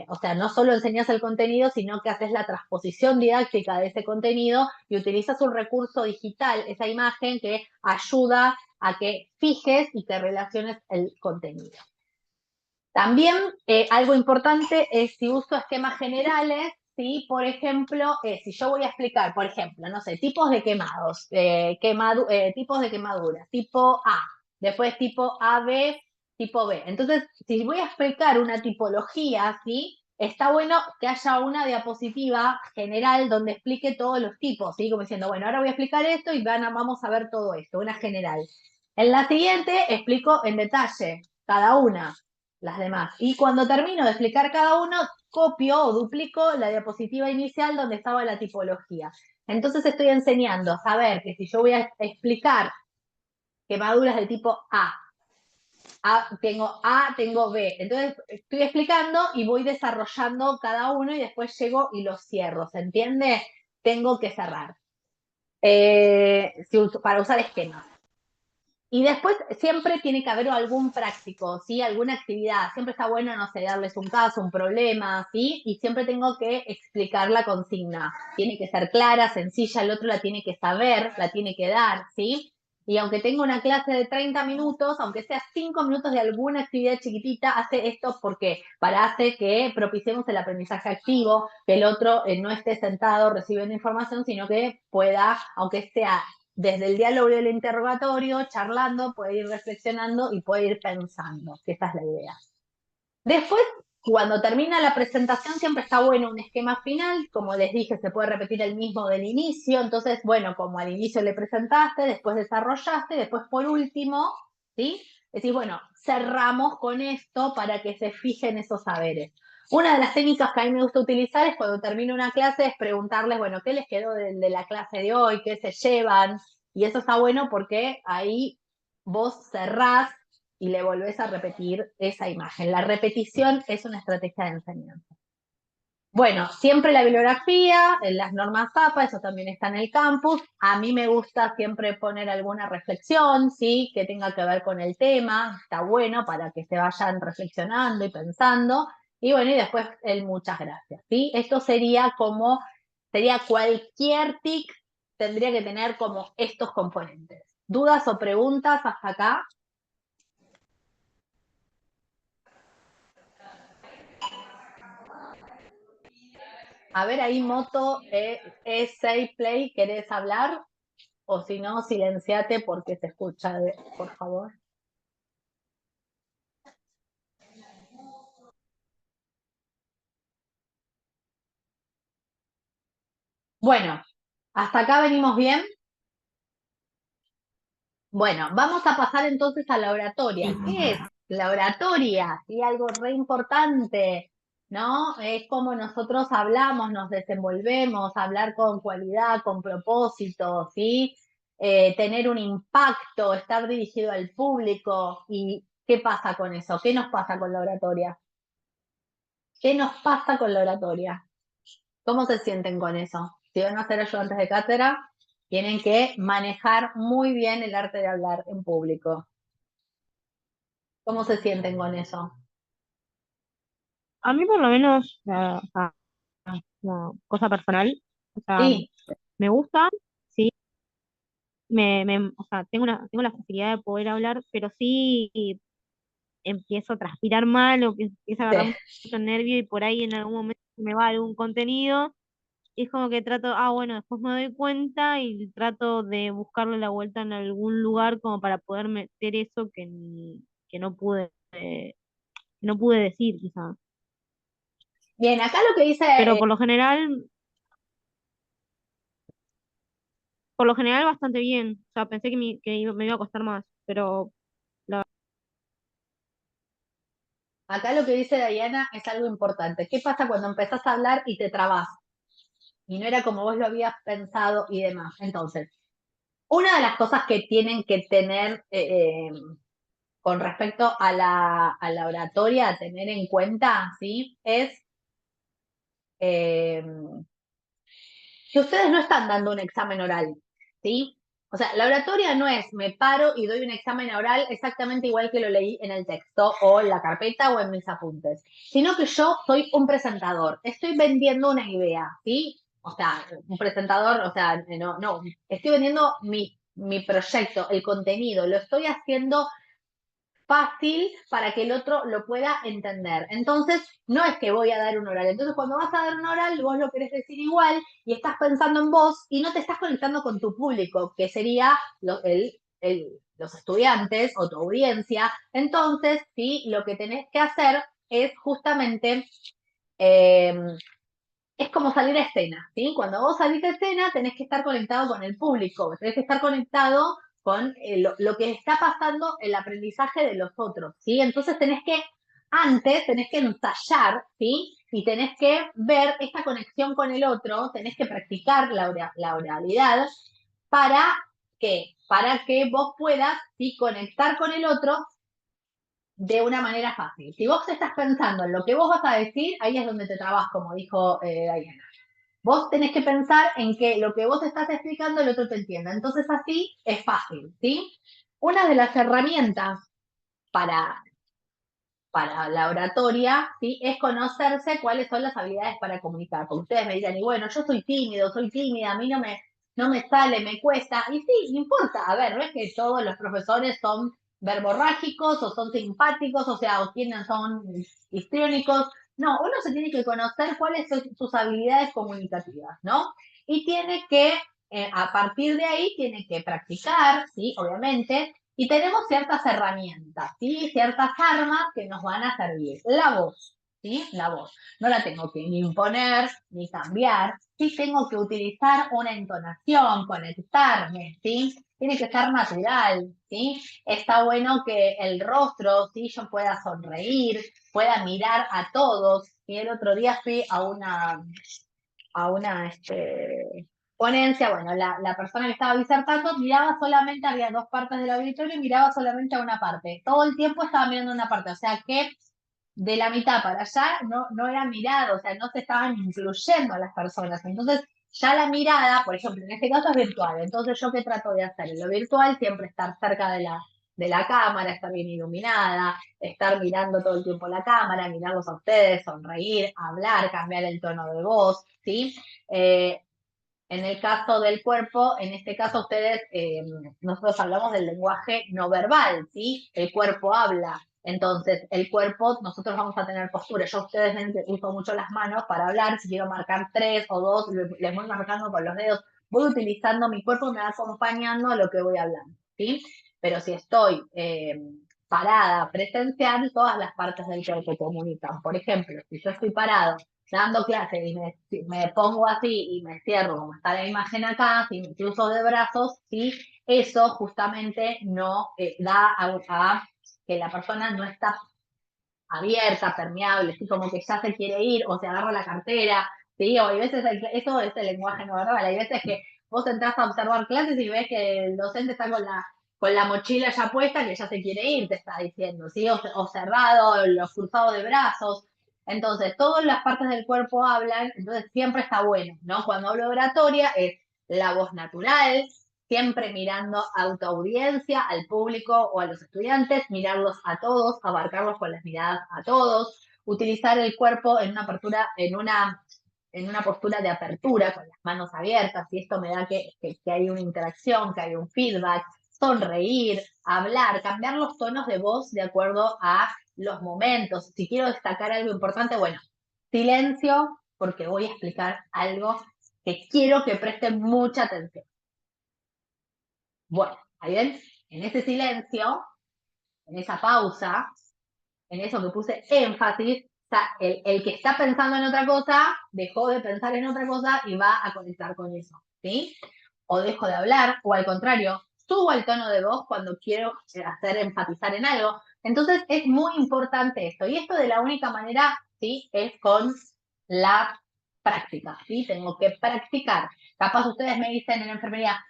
Speaker 1: O sea, no solo enseñas el contenido, sino que haces la transposición didáctica de ese contenido y utilizas un recurso digital, esa imagen que ayuda a que fijes y que relaciones el contenido. También algo importante es si uso esquemas generales, ¿sí? Por ejemplo, si yo voy a explicar, por ejemplo, no sé, tipos de quemados, tipos de quemaduras, tipo A, después tipo AB, tipo B. Entonces, si voy a explicar una tipología, ¿sí? Está bueno que haya una diapositiva general donde explique todos los tipos, ¿sí? Como diciendo, bueno, ahora voy a explicar esto y vamos a ver todo esto, una general. En la siguiente explico en detalle cada una las demás. Y cuando termino de explicar cada uno, copio o duplico la diapositiva inicial donde estaba la tipología. Entonces estoy enseñando a saber que si yo voy a explicar quemaduras de tipo tengo B. Entonces estoy explicando y voy desarrollando cada uno y después llego y los cierro. ¿Se entiende? Tengo que cerrar. Para usar esquemas. Y después siempre tiene que haber algún práctico, ¿sí? Alguna actividad. Siempre está bueno, no sé, darles un caso, un problema, ¿sí? Y siempre tengo que explicar la consigna. Tiene que ser clara, sencilla, el otro la tiene que saber, la tiene que dar, ¿sí? Y aunque tenga una clase de 30 minutos, aunque sea 5 minutos de alguna actividad chiquitita, hace esto porque hace que propiciemos el aprendizaje activo, que el otro no esté sentado recibiendo información, sino que pueda, aunque sea desde el diálogo y el interrogatorio, charlando, puede ir reflexionando y puede ir pensando, que esa es la idea. Después, cuando termina la presentación, siempre está bueno un esquema final, como les dije, se puede repetir el mismo del inicio, entonces, bueno, como al inicio le presentaste, después desarrollaste, después por último, ¿sí? Decís, bueno, cerramos con esto para que se fijen esos saberes. Una de las técnicas que a mí me gusta utilizar es cuando termino una clase, es preguntarles, bueno, ¿qué les quedó de la clase de hoy? ¿Qué se llevan? Y eso está bueno porque ahí vos cerrás y le volvés a repetir esa imagen. La repetición es una estrategia de enseñanza. Bueno, siempre la bibliografía, las normas APA, eso también está en el campus. A mí me gusta siempre poner alguna reflexión, ¿sí? Que tenga que ver con el tema. Está bueno para que se vayan reflexionando y pensando. Y bueno, y después el muchas gracias, ¿sí? Esto sería cualquier TIC tendría que tener como estos componentes. ¿Dudas o preguntas hasta acá? A ver, ahí Moto, Say Play, ¿querés hablar? O si no, silenciate porque se escucha, por favor. Bueno, ¿hasta acá venimos bien? Bueno, vamos a pasar entonces a la oratoria.
Speaker 6: Sí.
Speaker 1: ¿Qué es la oratoria? Sí, algo re importante, ¿no? Es como nosotros hablamos, nos desenvolvemos, hablar con cualidad, con propósito, ¿sí? Tener un impacto, estar dirigido al público. ¿Y qué pasa con eso? ¿Qué nos pasa con la oratoria? ¿Qué nos pasa con la oratoria? ¿Cómo se sienten con eso? Si van a ser ayudantes de cátedra, tienen que manejar muy bien el arte de hablar en público. ¿Cómo se sienten con eso?
Speaker 3: A mí por lo menos, o sea, como cosa personal, o sea,
Speaker 1: Sí,
Speaker 3: me gusta, sí, o sea, tengo la facilidad de poder hablar, pero sí empiezo a transpirar mal o que empiezo a
Speaker 1: sí.
Speaker 3: agarrar mucho nervio y por ahí en algún momento me va algún contenido. Y es como que trato, bueno, después me doy cuenta y trato de buscarle la vuelta en algún lugar como para poder meter eso que no pude decir, quizás.
Speaker 1: Bien, acá lo que dice,
Speaker 3: Pero por lo general bastante bien. O sea, pensé me iba a costar más, pero
Speaker 1: acá lo que dice Diana es algo importante. ¿Qué pasa cuando empezás a hablar y te trabas? Y no era como vos lo habías pensado y demás. Entonces, una de las cosas que tienen que tener con respecto a la oratoria, a tener en cuenta, ¿sí? Es eh, que ustedes no están dando un examen oral, ¿sí? O sea, la oratoria no es me paro y doy un examen oral exactamente igual que lo leí en el texto o en la carpeta o en mis apuntes, sino que yo soy un presentador, estoy vendiendo una idea, ¿sí? O sea, un presentador, o sea, no, estoy vendiendo mi proyecto, el contenido, lo estoy haciendo fácil para que el otro lo pueda entender. Entonces, no es que voy a dar un oral. Entonces, cuando vas a dar un oral, vos lo querés decir igual y estás pensando en vos y no te estás conectando con tu público, que sería los estudiantes o tu audiencia. Entonces, sí, lo que tenés que hacer es justamente eh, es como salir a escena, ¿sí? Cuando vos salís a escena tenés que estar conectado con el público, tenés que estar conectado con lo que está pasando, el aprendizaje de los otros, ¿sí? Entonces antes tenés que ensayar, ¿sí? Y tenés que ver esta conexión con el otro, tenés que practicar la oralidad para para que vos puedas, ¿sí? Conectar con el otro de una manera fácil. Si vos estás pensando en lo que vos vas a decir, ahí es donde te trabas, como dijo Diana. Vos tenés que pensar en que lo que vos estás explicando el otro te entienda. Entonces así es fácil, ¿sí? Una de las herramientas para, para la oratoria, ¿sí? Es conocerse cuáles son las habilidades para comunicar. Porque ustedes me dirán, y bueno, yo soy tímido, soy tímida, a mí no me sale, me cuesta. Y sí, no importa. A ver, no es que todos los profesores son verborrágicos o son simpáticos, o sea, o quienes son histriónicos. No, uno se tiene que conocer cuáles son sus habilidades comunicativas, ¿no? Y tiene que, a partir de ahí, tiene que practicar, ¿sí? Obviamente, y tenemos ciertas herramientas, ¿sí? Ciertas armas que nos van a servir. La voz, ¿sí? La voz. No la tengo que ni imponer ni cambiar. Sí tengo que utilizar una entonación, conectarme, ¿sí? Tiene que ser natural, ¿sí? Está bueno que el rostro, ¿sí? Yo pueda sonreír, pueda mirar a todos. Y el otro día fui a una ponencia, bueno, la persona que estaba disertando miraba solamente, había dos partes del auditorio y miraba solamente a una parte. Todo el tiempo estaba mirando una parte, o sea que de la mitad para allá no era mirado, o sea, no se estaban incluyendo a las personas. Entonces, ya la mirada, por ejemplo, en este caso es virtual, entonces yo qué trato de hacer en lo virtual, siempre estar cerca de la cámara, estar bien iluminada, estar mirando todo el tiempo la cámara, mirarlos a ustedes, sonreír, hablar, cambiar el tono de voz, ¿sí? Eh, en el caso del cuerpo, en este caso ustedes, nosotros hablamos del lenguaje no verbal, ¿sí? El cuerpo habla, Entonces, el cuerpo, nosotros vamos a tener postura. Yo ustedes ven que uso mucho las manos para hablar. Si quiero marcar 3 o 2, les voy marcando con los dedos. Voy utilizando mi cuerpo, me va acompañando a lo que voy hablando, ¿sí? Pero si estoy parada, presencial, todas las partes del cuerpo comunican. Por ejemplo, si yo estoy parado dando clase y me pongo así y me cierro, como está la imagen acá, si me cruzo de brazos, ¿sí? Eso justamente no da a que la persona no está abierta, permeable, ¿sí? Como que ya se quiere ir o se agarra la cartera, ¿sí? O hay veces, eso es el lenguaje no verbal, hay veces que vos entras a observar clases y ves que el docente está con la mochila ya puesta, que ya se quiere ir, te está diciendo, ¿sí? O cerrado, los cruzados de brazos. Entonces, todas las partes del cuerpo hablan, entonces siempre está bueno, ¿no? Cuando hablo de oratoria es la voz natural, siempre mirando a autoaudiencia, al público o a los estudiantes, mirarlos a todos, abarcarlos con las miradas a todos, utilizar el cuerpo en una apertura, en una postura de apertura, con las manos abiertas, y esto me da que hay una interacción, que hay un feedback, sonreír, hablar, cambiar los tonos de voz de acuerdo a los momentos. Si quiero destacar algo importante, bueno, silencio, porque voy a explicar algo que quiero que presten mucha atención. Bueno, ahí ven, en ese silencio, en esa pausa, en eso que puse énfasis, el que está pensando en otra cosa, dejó de pensar en otra cosa y va a conectar con eso, ¿sí? O dejo de hablar, o al contrario, subo el tono de voz cuando quiero hacer enfatizar en algo. Entonces es muy importante esto. Y esto de la única manera, ¿sí? Es con la práctica, ¿sí? Tengo que practicar. Capaz ustedes me dicen en enfermería,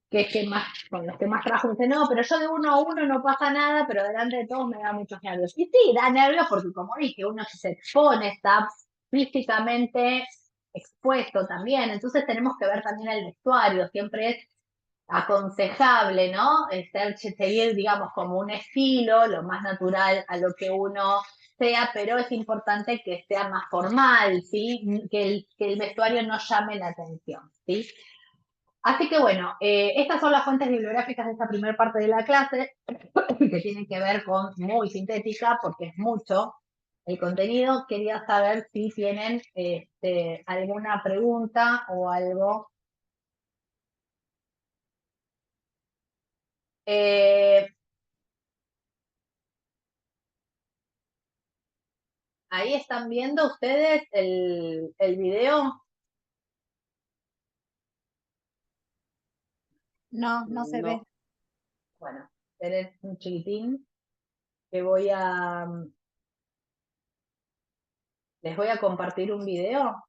Speaker 1: que más, con los que más trabajo, me dicen, no, pero yo de uno a uno no pasa nada, pero delante de todos me da muchos nervios. Y sí, da nervios porque, como dije, uno se expone, está físicamente expuesto también, entonces tenemos que ver también el vestuario, siempre es aconsejable, ¿no? Seguir, digamos, como un estilo, lo más natural a lo que uno sea, pero es importante que sea más formal, ¿sí? Que el vestuario no llame la atención, ¿sí? Así que bueno, estas son las fuentes bibliográficas de esta primera parte de la clase, que tienen que ver con muy sintética, porque es mucho el contenido. Quería saber si tienen alguna pregunta o algo. Eh, Ahí están viendo ustedes el video.
Speaker 8: No, no se ve.
Speaker 1: Bueno, esperen un chiquitín que les voy a compartir un video.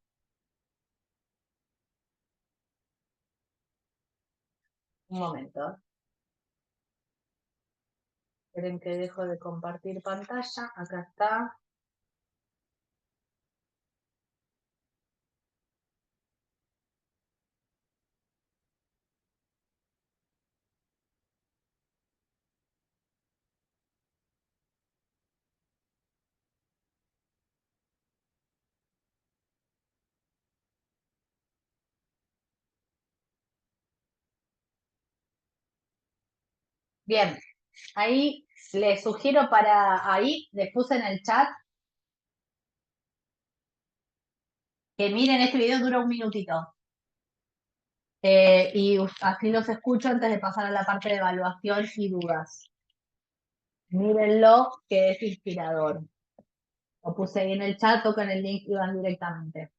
Speaker 1: Un momento. Esperen que dejo de compartir pantalla. Acá está. Bien, ahí les sugiero ahí les puse en el chat que miren, este video dura un minutito. Y así los escucho antes de pasar a la parte de evaluación y dudas. Mírenlo, que es inspirador. Lo puse ahí en el chat, tocan el link y van directamente.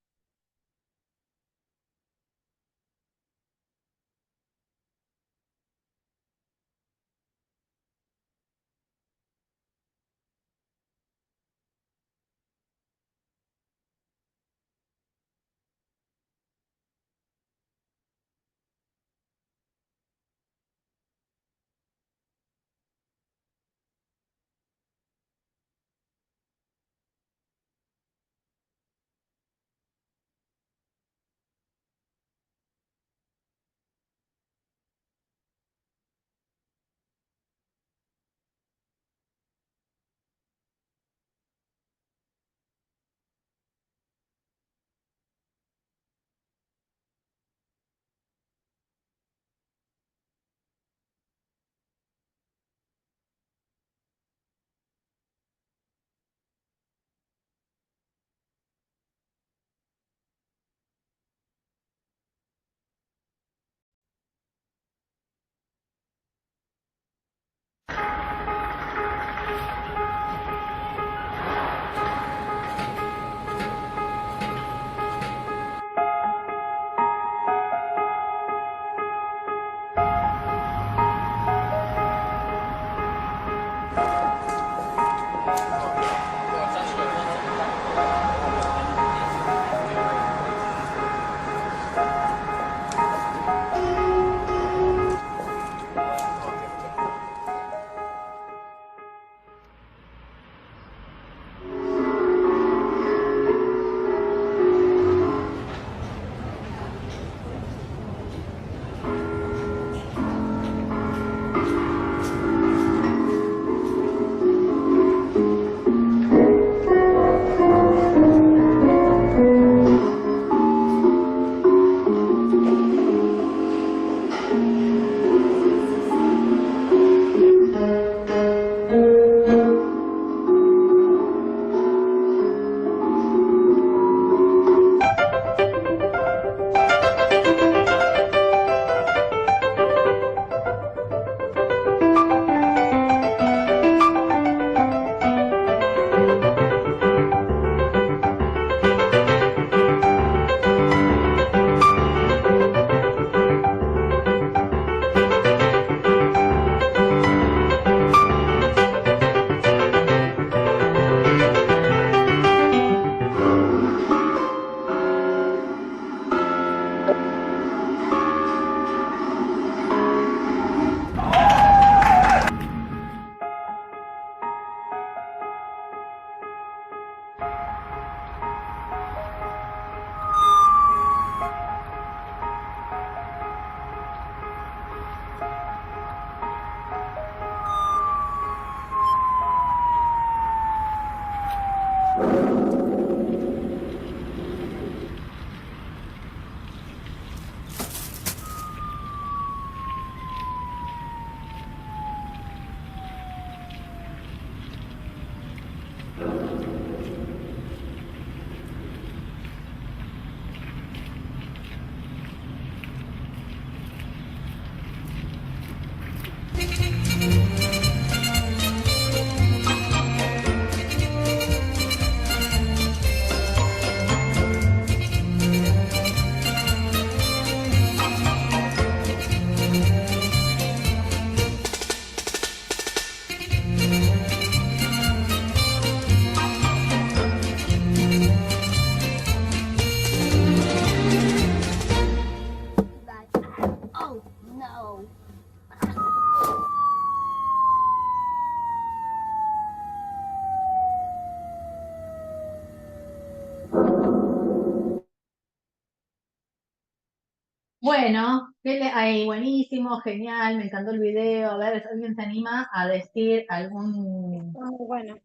Speaker 1: Bueno, ay, buenísimo, genial, me encantó el video. A ver, si ¿alguien se anima a decir algún...
Speaker 8: Muy bueno.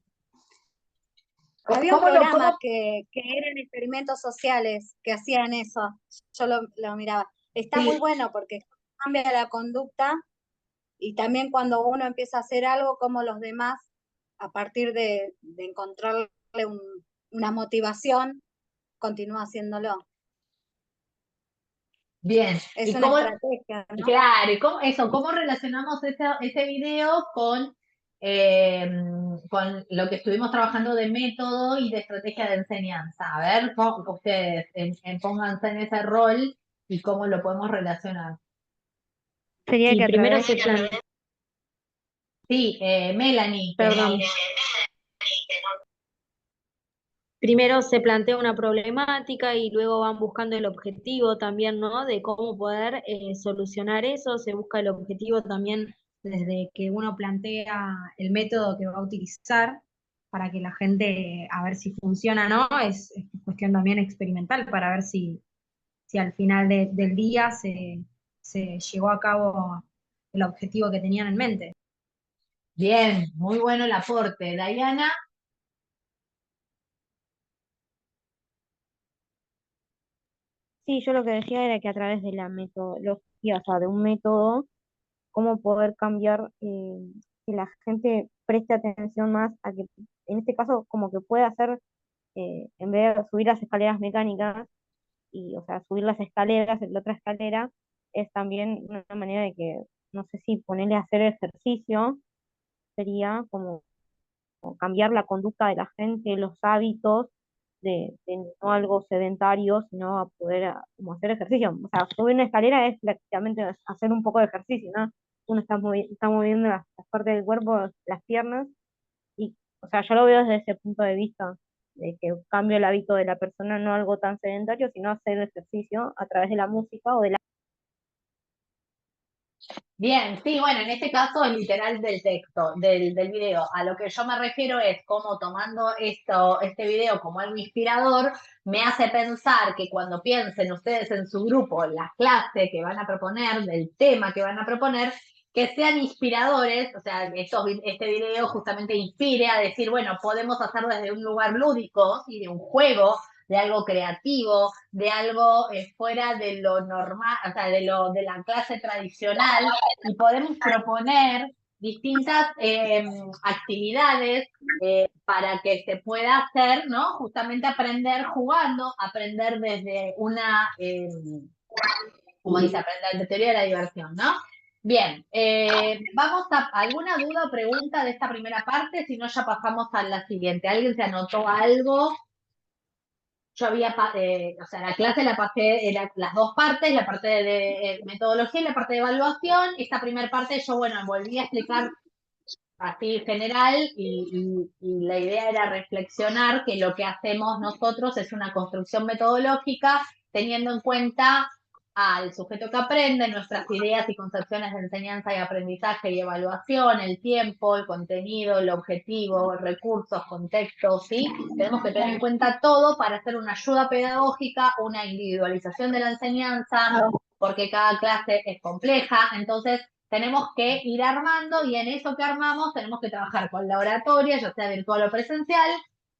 Speaker 1: ¿Cómo,
Speaker 8: Había un
Speaker 1: cómo lo,
Speaker 8: programa
Speaker 1: cómo-
Speaker 8: que eran experimentos sociales que hacían eso. Yo lo miraba. Está muy
Speaker 1: sí,
Speaker 8: bueno porque cambia la conducta y también cuando uno empieza a hacer algo, como los demás, a partir de encontrarle una motivación, continúa haciéndolo.
Speaker 1: bien.
Speaker 8: Es
Speaker 1: ¿Y
Speaker 8: una
Speaker 1: cómo,
Speaker 8: estrategia, ¿no?
Speaker 1: claro, y cómo relacionamos ese video con lo que estuvimos trabajando de método y de estrategia de enseñanza? A ver, ustedes pónganse en ese rol y cómo lo podemos relacionar.
Speaker 3: Sería
Speaker 4: Sí,
Speaker 3: que a
Speaker 4: primero
Speaker 3: través,
Speaker 1: Sí, Melanie, que
Speaker 4: perdón,
Speaker 1: no.
Speaker 4: primero se plantea una problemática y luego van buscando el objetivo también, ¿no? De cómo poder solucionar eso. Se busca el objetivo también desde que uno plantea el método que va a utilizar para que la gente, a ver si funciona o no. Es cuestión también experimental para ver si al final del día se llevó a cabo el objetivo que tenían en mente.
Speaker 1: Bien, muy bueno el aporte. Diana,
Speaker 3: sí, yo lo que decía era que a través de la metodología, o sea, de un método, cómo poder cambiar, que la gente preste atención más a que, en este caso, como que pueda hacer, en vez de subir las escaleras mecánicas, y, o sea, subir las escaleras, la otra escalera, es también una manera de que, no sé si ponerle a hacer ejercicio, sería como cambiar la conducta de la gente, los hábitos, de no algo sedentario, sino a poder como hacer ejercicio. O sea, subir una escalera es prácticamente hacer un poco de ejercicio, ¿no? Uno está moviendo las partes del cuerpo, las piernas, y, o sea, yo lo veo desde ese punto de vista, de que cambio el hábito de la persona, no algo tan sedentario, sino hacer ejercicio a través de la música o de la...
Speaker 1: bien, sí, bueno, en este caso es literal del texto, del video. A lo que yo me refiero es cómo tomando este video como algo inspirador, me hace pensar que cuando piensen ustedes en su grupo, la clase que van a proponer, del tema que van a proponer, que sean inspiradores, o sea, este video justamente inspire a decir, bueno, podemos hacer desde un lugar lúdico, ¿sí? De un juego, de algo creativo, de algo fuera de lo normal, o sea, de la clase tradicional, y podemos proponer distintas actividades para que se pueda hacer, ¿no? Justamente aprender jugando, aprender desde como dice, aprender de teoría de la diversión, ¿no? Bien, vamos a alguna duda o pregunta de esta primera parte, si no ya pasamos a la siguiente. ¿Alguien se anotó algo? Yo o sea, la clase la pasé, las dos partes, la parte de metodología y la parte de evaluación. Esta primera parte yo, bueno, volví a explicar así general y la idea era reflexionar que lo que hacemos nosotros es una construcción metodológica teniendo en cuenta al sujeto que aprende, nuestras ideas y concepciones de enseñanza y aprendizaje y evaluación, el tiempo, el contenido, el objetivo, recursos, contextos, ¿sí? Tenemos que tener en cuenta todo para hacer una ayuda pedagógica, una individualización de la enseñanza, porque cada clase es compleja, entonces tenemos que ir armando y en eso que armamos tenemos que trabajar con la oratoria, ya sea virtual o presencial,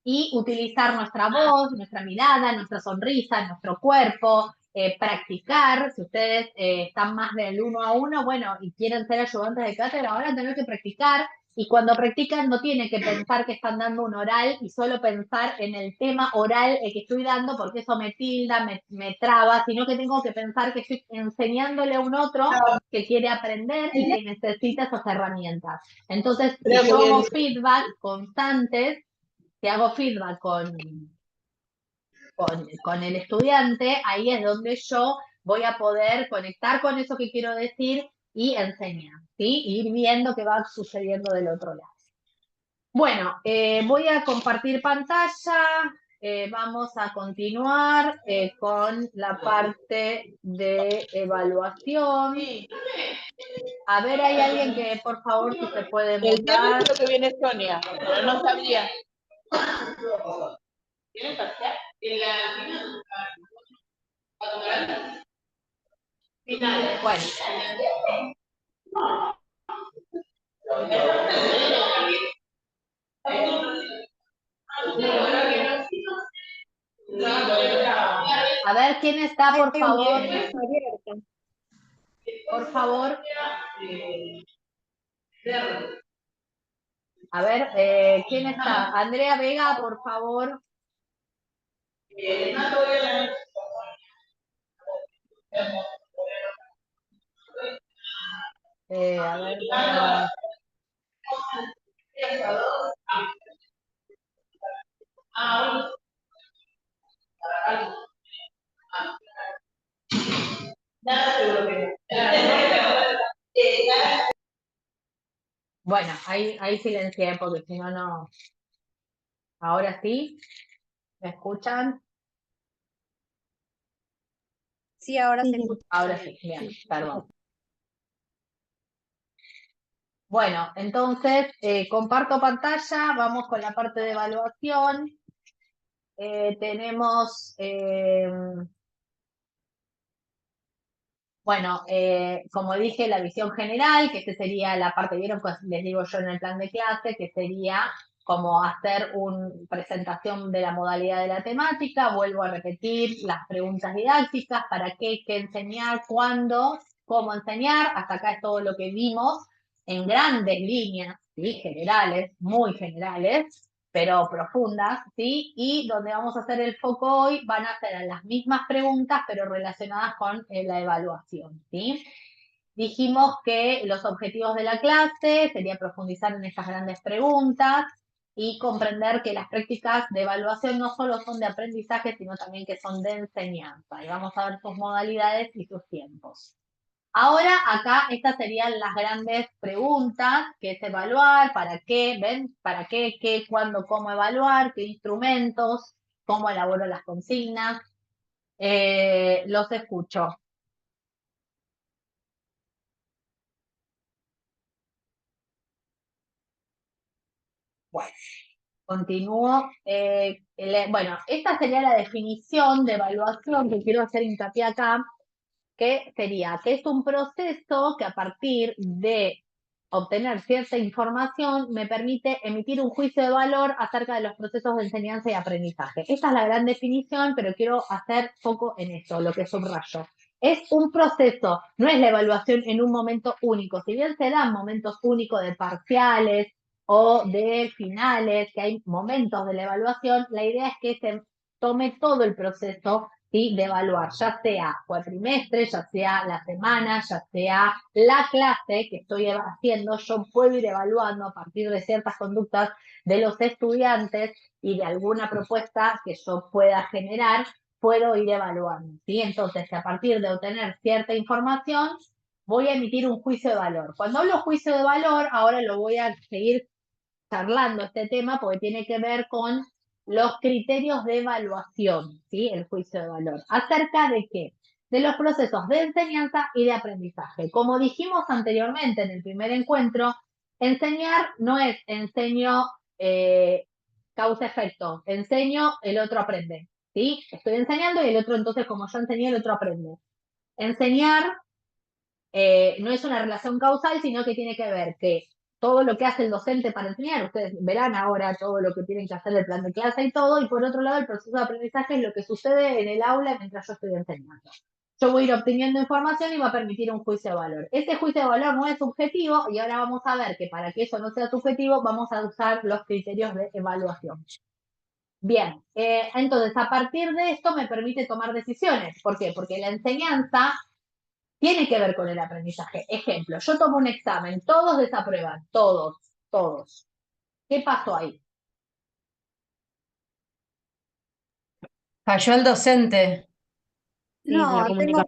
Speaker 1: y utilizar nuestra voz, nuestra mirada, nuestra sonrisa, nuestro cuerpo, practicar. Si ustedes están más del 1 a 1, bueno, y quieren ser ayudantes de cátedra, ahora tener que practicar. Y cuando practican no tienen que pensar que están dando un oral y solo pensar en el tema oral que estoy dando, porque eso me tilda, me traba, sino que tengo que pensar que estoy enseñándole a un otro que quiere aprender y que necesita esas herramientas. Entonces, si yo hago feedback constantes, si hago feedback con el estudiante, ahí es donde yo voy a poder conectar con eso que quiero decir y enseñar, ¿sí? Y ir viendo qué va sucediendo del otro lado. Bueno, voy a compartir pantalla. Vamos a continuar con la parte de evaluación. A ver, ¿hay alguien que, por favor, si se puede
Speaker 5: El viernes
Speaker 1: mutar?
Speaker 5: creo que viene Sonia, pero no sabía. ¿Tiene parcial?
Speaker 1: Bueno. A ver, ¿quién está, por favor? Por favor. A ver, ¿quién está? Andrea Vega, por favor. A ver. Bueno, ahí silencié porque si no, no. Ahora sí. ¿Me escuchan?
Speaker 8: Sí, ahora se escucha.
Speaker 1: Ahora sí, bien, perdón. Bueno, entonces comparto pantalla, vamos con la parte de evaluación. Tenemos, bueno, como dije, la visión general, que esta sería la parte, vieron, pues les digo yo en el plan de clase, que sería como hacer una presentación de la modalidad de la temática, vuelvo a repetir las preguntas didácticas, para qué enseñar, cuándo, cómo enseñar, hasta acá es todo lo que vimos en grandes líneas, ¿sí? Generales, muy generales, pero profundas, ¿sí? Y donde vamos a hacer el foco hoy van a ser las mismas preguntas, pero relacionadas con la evaluación, ¿sí? Dijimos que los objetivos de la clase sería profundizar en estas grandes preguntas y comprender que las prácticas de evaluación no solo son de aprendizaje, sino también que son de enseñanza. Y vamos a ver sus modalidades y sus tiempos. Ahora, acá, estas serían las grandes preguntas, que es evaluar, para qué, ¿ven? ¿Para qué, cuándo, cómo evaluar, qué instrumentos, cómo elaboro las consignas? Los escucho. Bueno, continúo. Bueno, esta sería la definición de evaluación que quiero hacer hincapié acá, que sería que es un proceso que a partir de obtener cierta información me permite emitir un juicio de valor acerca de los procesos de enseñanza y aprendizaje. Esta es la gran definición, pero quiero hacer foco en esto, lo que subrayo. Es un proceso, no es la evaluación en un momento único. Si bien se dan momentos únicos de parciales o de finales, que hay momentos de la evaluación, la idea es que se tome todo el proceso, ¿sí? De evaluar, ya sea cuatrimestre, ya sea la semana, ya sea la clase que estoy haciendo, yo puedo ir evaluando a partir de ciertas conductas de los estudiantes y de alguna propuesta que yo pueda generar, puedo ir evaluando, ¿sí? Entonces, a partir de obtener cierta información, voy a emitir un juicio de valor. Cuando hablo juicio de valor, ahora lo voy a seguir charlando este tema porque tiene que ver con los criterios de evaluación, ¿sí? El juicio de valor. ¿Acerca de qué? de los procesos de enseñanza y de aprendizaje. Como dijimos anteriormente en el primer encuentro, enseñar no es enseño causa-efecto, enseño, el otro aprende, ¿sí? Estoy enseñando y el otro entonces, como yo enseñé, el otro aprende. Enseñar no es una relación causal, sino que tiene que ver que todo lo que hace el docente para enseñar, ustedes verán ahora todo lo que tienen que hacer el plan de clase y todo, y por otro lado el proceso de aprendizaje es lo que sucede en el aula mientras yo estoy enseñando. Yo voy a ir obteniendo información y va a permitir un juicio de valor. Ese juicio de valor no es subjetivo y ahora vamos a ver que para que eso no sea subjetivo vamos a usar los criterios de evaluación. Bien, entonces a partir de esto me permite tomar decisiones. ¿Por qué? Porque la enseñanza tiene que ver con el aprendizaje. Ejemplo, yo tomo un examen, todos desaprueban, todos. ¿Qué pasó ahí?
Speaker 7: Falló el docente.
Speaker 3: Sí, la
Speaker 8: No, tengo
Speaker 3: comunicación.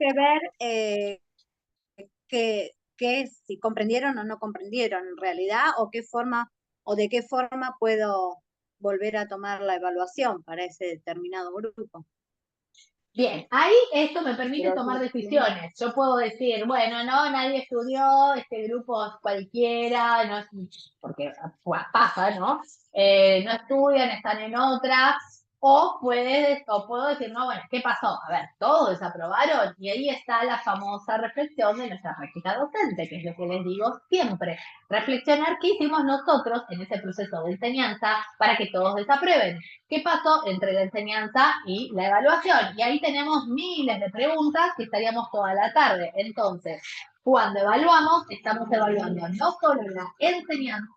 Speaker 8: que ver si comprendieron o no comprendieron en realidad, o qué forma, o de qué forma puedo volver a tomar la evaluación para ese determinado grupo.
Speaker 1: Bien, ahí esto me permite tomar decisiones. Yo puedo decir, bueno, no, nadie estudió, este grupo es cualquiera, no es, porque pasa, ¿no? No estudian, están en otras. O puedo decir, no, bueno, ¿qué pasó? A ver, todos desaprobaron y ahí está la famosa reflexión de nuestra práctica docente, que es lo que les digo siempre. Reflexionar qué hicimos nosotros en ese proceso de enseñanza para que todos desaprueben. ¿Qué pasó entre la enseñanza y la evaluación? Y ahí tenemos miles de preguntas que estaríamos toda la tarde. Entonces, cuando evaluamos, estamos evaluando no solo la enseñanza,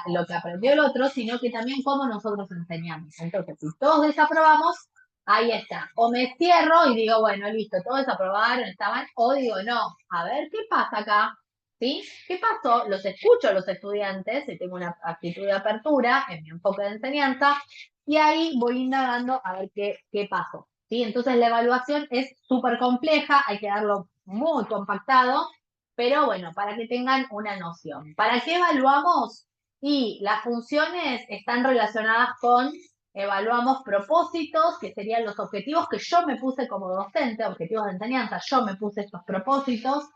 Speaker 1: lo que aprendió el otro, sino que también cómo nosotros enseñamos. Entonces, si todos desaprobamos, ahí está. O me cierro y digo, bueno, listo, todos desaprobaron, estaban, o digo, no, a ver, ¿qué pasa acá? ¿Sí? ¿Qué pasó? Los escucho a los estudiantes y tengo una actitud de apertura en mi enfoque de enseñanza y ahí voy indagando a ver qué pasó. ¿Sí? Entonces la evaluación es súper compleja, hay que darlo muy compactado, pero bueno, para que tengan una noción. ¿Para qué evaluamos? Y las funciones están relacionadas con, evaluamos propósitos, que serían los objetivos que yo me puse como docente, objetivos de enseñanza, yo me puse estos propósitos,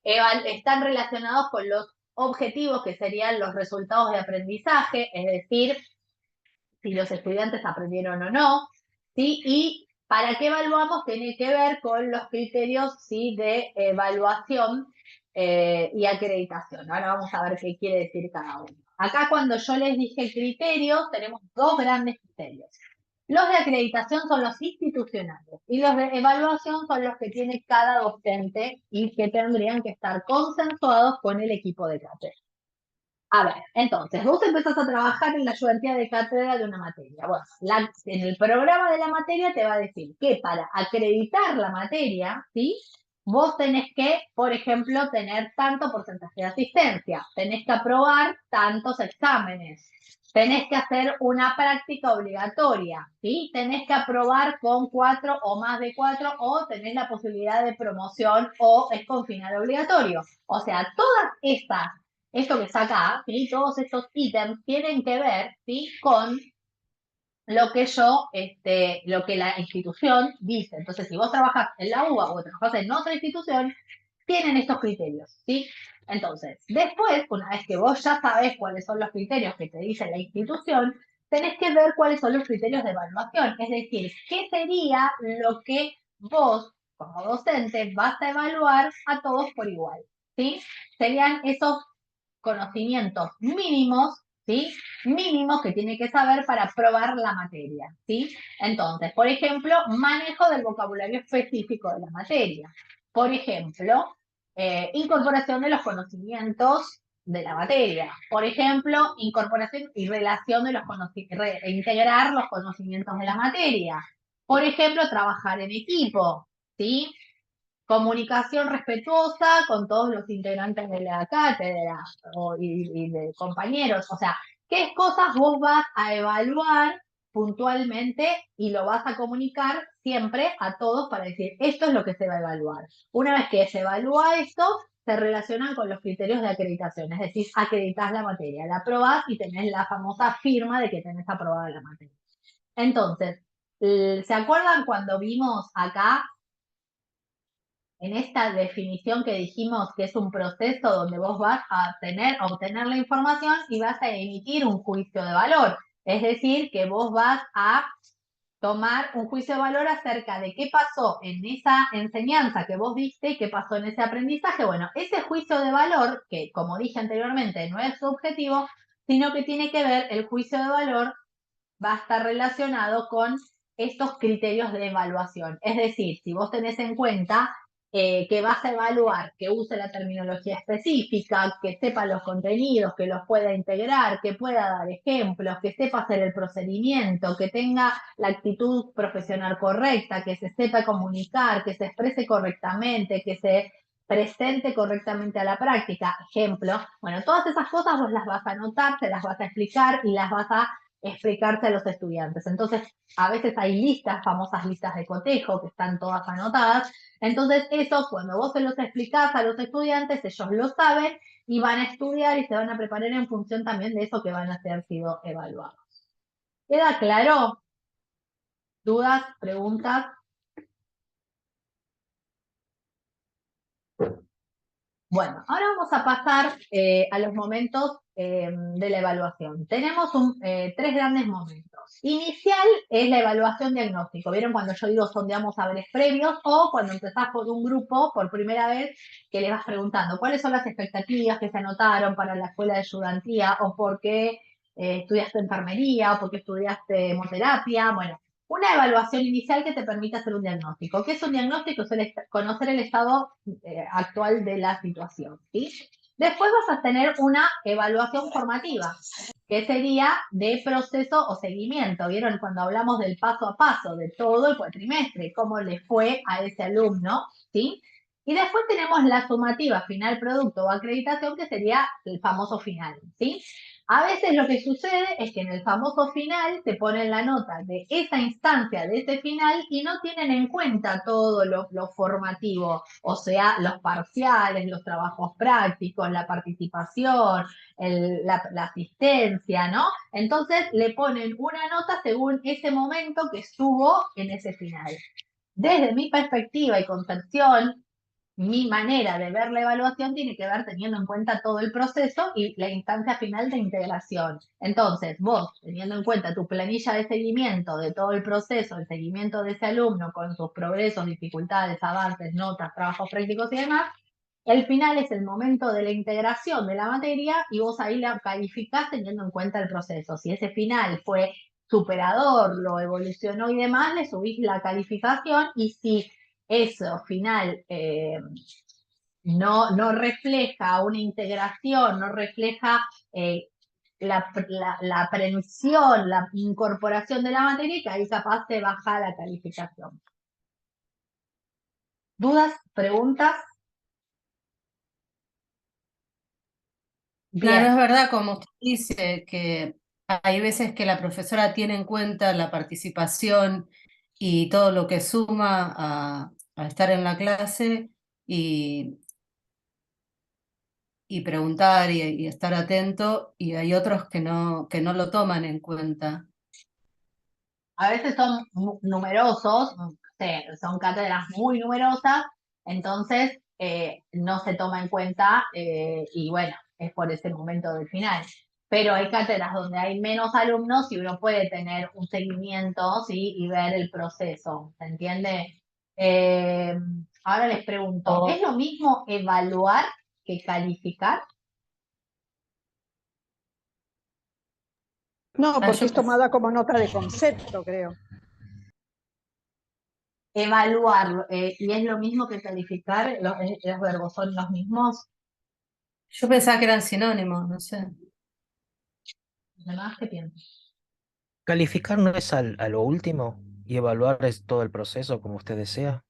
Speaker 1: están relacionados con los objetivos que serían los resultados de aprendizaje, es decir, si los estudiantes aprendieron o no, ¿sí? Y para qué evaluamos tiene que ver con los criterios, ¿sí? De evaluación y acreditación. Ahora vamos a ver qué quiere decir cada uno. Acá cuando yo les dije criterios, tenemos dos grandes criterios. Los de acreditación son los institucionales y los de evaluación son los que tiene cada docente y que tendrían que estar consensuados con el equipo de cátedra. A ver, entonces, vos empezás a trabajar en la ayudantía de cátedra de una materia. Bueno, en el programa de la materia te va a decir que para acreditar la materia, ¿sí? Vos tenés que, por ejemplo, tener tanto porcentaje de asistencia, tenés que aprobar tantos exámenes, tenés que hacer una práctica obligatoria, ¿sí? Tenés que aprobar con 4 o más de 4 o tenés la posibilidad de promoción o es con final obligatorio. O sea, todas estas, esto que está acá, ¿sí? Todos estos ítems tienen que ver, ¿sí? Con lo que lo que la institución dice. Entonces, si vos trabajás en la UBA o trabajás en otra institución, tienen estos criterios, ¿sí? Entonces, después, una vez que vos ya sabés cuáles son los criterios que te dice la institución, tenés que ver cuáles son los criterios de evaluación. Es decir, qué sería lo que vos, como docente, vas a evaluar a todos por igual, ¿sí? Serían esos conocimientos mínimos, ¿sí? Mínimos que tiene que saber para probar la materia, ¿sí? Entonces, por ejemplo, manejo del vocabulario específico de la materia. Por ejemplo, incorporación de los conocimientos de la materia. Por ejemplo, incorporación y relación de los conocimientos, integrar los conocimientos de la materia. Por ejemplo, trabajar en equipo, ¿sí? Comunicación respetuosa con todos los integrantes de la cátedra y de compañeros. O sea, ¿qué cosas vos vas a evaluar puntualmente y lo vas a comunicar siempre a todos para decir, esto es lo que se va a evaluar? Una vez que se evalúa esto, se relacionan con los criterios de acreditación, es decir, acreditas la materia, la aprobás y tenés la famosa firma de que tenés aprobada la materia. Entonces, ¿se acuerdan cuando vimos acá en esta definición que dijimos que es un proceso donde vos vas a obtener la información y vas a emitir un juicio de valor. Es decir, que vos vas a tomar un juicio de valor acerca de qué pasó en esa enseñanza que vos diste y qué pasó en ese aprendizaje. Bueno, ese juicio de valor, que como dije anteriormente, no es subjetivo, sino que tiene que ver, el juicio de valor va a estar relacionado con estos criterios de evaluación. Es decir, si vos tenés en cuenta que vas a evaluar, que use la terminología específica, que sepa los contenidos, que los pueda integrar, que pueda dar ejemplos, que sepa hacer el procedimiento, que tenga la actitud profesional correcta, que se sepa comunicar, que se exprese correctamente, que se presente correctamente a la práctica, ejemplo. Bueno, todas esas cosas vos las vas a anotar, se las vas a explicar y las vas a explicarse a los estudiantes. Entonces, a veces hay listas, famosas listas de cotejo, que están todas anotadas. Entonces, eso, cuando vos se los explicás a los estudiantes, ellos lo saben y van a estudiar y se van a preparar en función también de eso que van a haber sido evaluados. ¿Queda claro? ¿Dudas? ¿Preguntas? Bueno, ahora vamos a pasar a los momentos de la evaluación. Tenemos tres grandes momentos. Inicial es la evaluación diagnóstico. ¿Vieron cuando yo digo sondeamos saberes previos? O cuando empezás por un grupo por primera vez que le vas preguntando cuáles son las expectativas que se anotaron para la escuela de ayudantía o por qué estudiaste enfermería o por qué estudiaste hemoterapia. Bueno, una evaluación inicial que te permite hacer un diagnóstico. ¿Qué es un diagnóstico? Es conocer el estado actual de la situación, ¿sí? Después vas a tener una evaluación formativa, que sería de proceso o seguimiento. ¿Vieron? Cuando hablamos del paso a paso de todo el cuatrimestre, cómo le fue a ese alumno, ¿sí? Y después tenemos la sumativa, final producto o acreditación, que sería el famoso final, ¿sí? A veces lo que sucede es que en el famoso final te ponen la nota de esa instancia, de ese final, y no tienen en cuenta todo lo formativo, o sea, los parciales, los trabajos prácticos, la participación, la asistencia, ¿no? Entonces le ponen una nota según ese momento que estuvo en ese final. Desde mi perspectiva y concepción, mi manera de ver la evaluación tiene que ver teniendo en cuenta todo el proceso y la instancia final de integración. Entonces, vos, teniendo en cuenta tu planilla de seguimiento de todo el proceso, el seguimiento de ese alumno con sus progresos, dificultades, avances, notas, trabajos prácticos y demás, el final es el momento de la integración de la materia y vos ahí la calificás teniendo en cuenta el proceso. Si ese final fue superador, lo evolucionó y demás, le subís la calificación, y si eso final no refleja una integración, no refleja la aprehensión, la incorporación de la materia, que ahí capaz te baja la calificación. ¿Dudas? ¿Preguntas?
Speaker 7: Claro,
Speaker 1: Bien.
Speaker 7: es verdad, como usted dice, que hay veces que la profesora tiene en cuenta la participación y todo lo que suma a estar en la clase y, y preguntar y estar atento, y hay otros que no lo toman en cuenta.
Speaker 1: A veces son numerosos, son cátedras muy numerosas, entonces no se toma en cuenta y bueno, es por ese momento del final. Pero hay cátedras donde hay menos alumnos y uno puede tener un seguimiento, ¿sí? Y ver el proceso, ¿se entiende? Eh, Ahora les pregunto, ¿es lo mismo evaluar que calificar?
Speaker 9: No, porque
Speaker 7: yo
Speaker 9: es tomada como nota de concepto, creo.
Speaker 1: Evaluar, y es lo mismo que calificar, los verbos son los mismos.
Speaker 7: Yo pensaba que eran sinónimos, no sé.
Speaker 1: ¿Los demás qué piensan?
Speaker 10: Calificar no es a lo último y evaluar es todo el proceso como usted desea.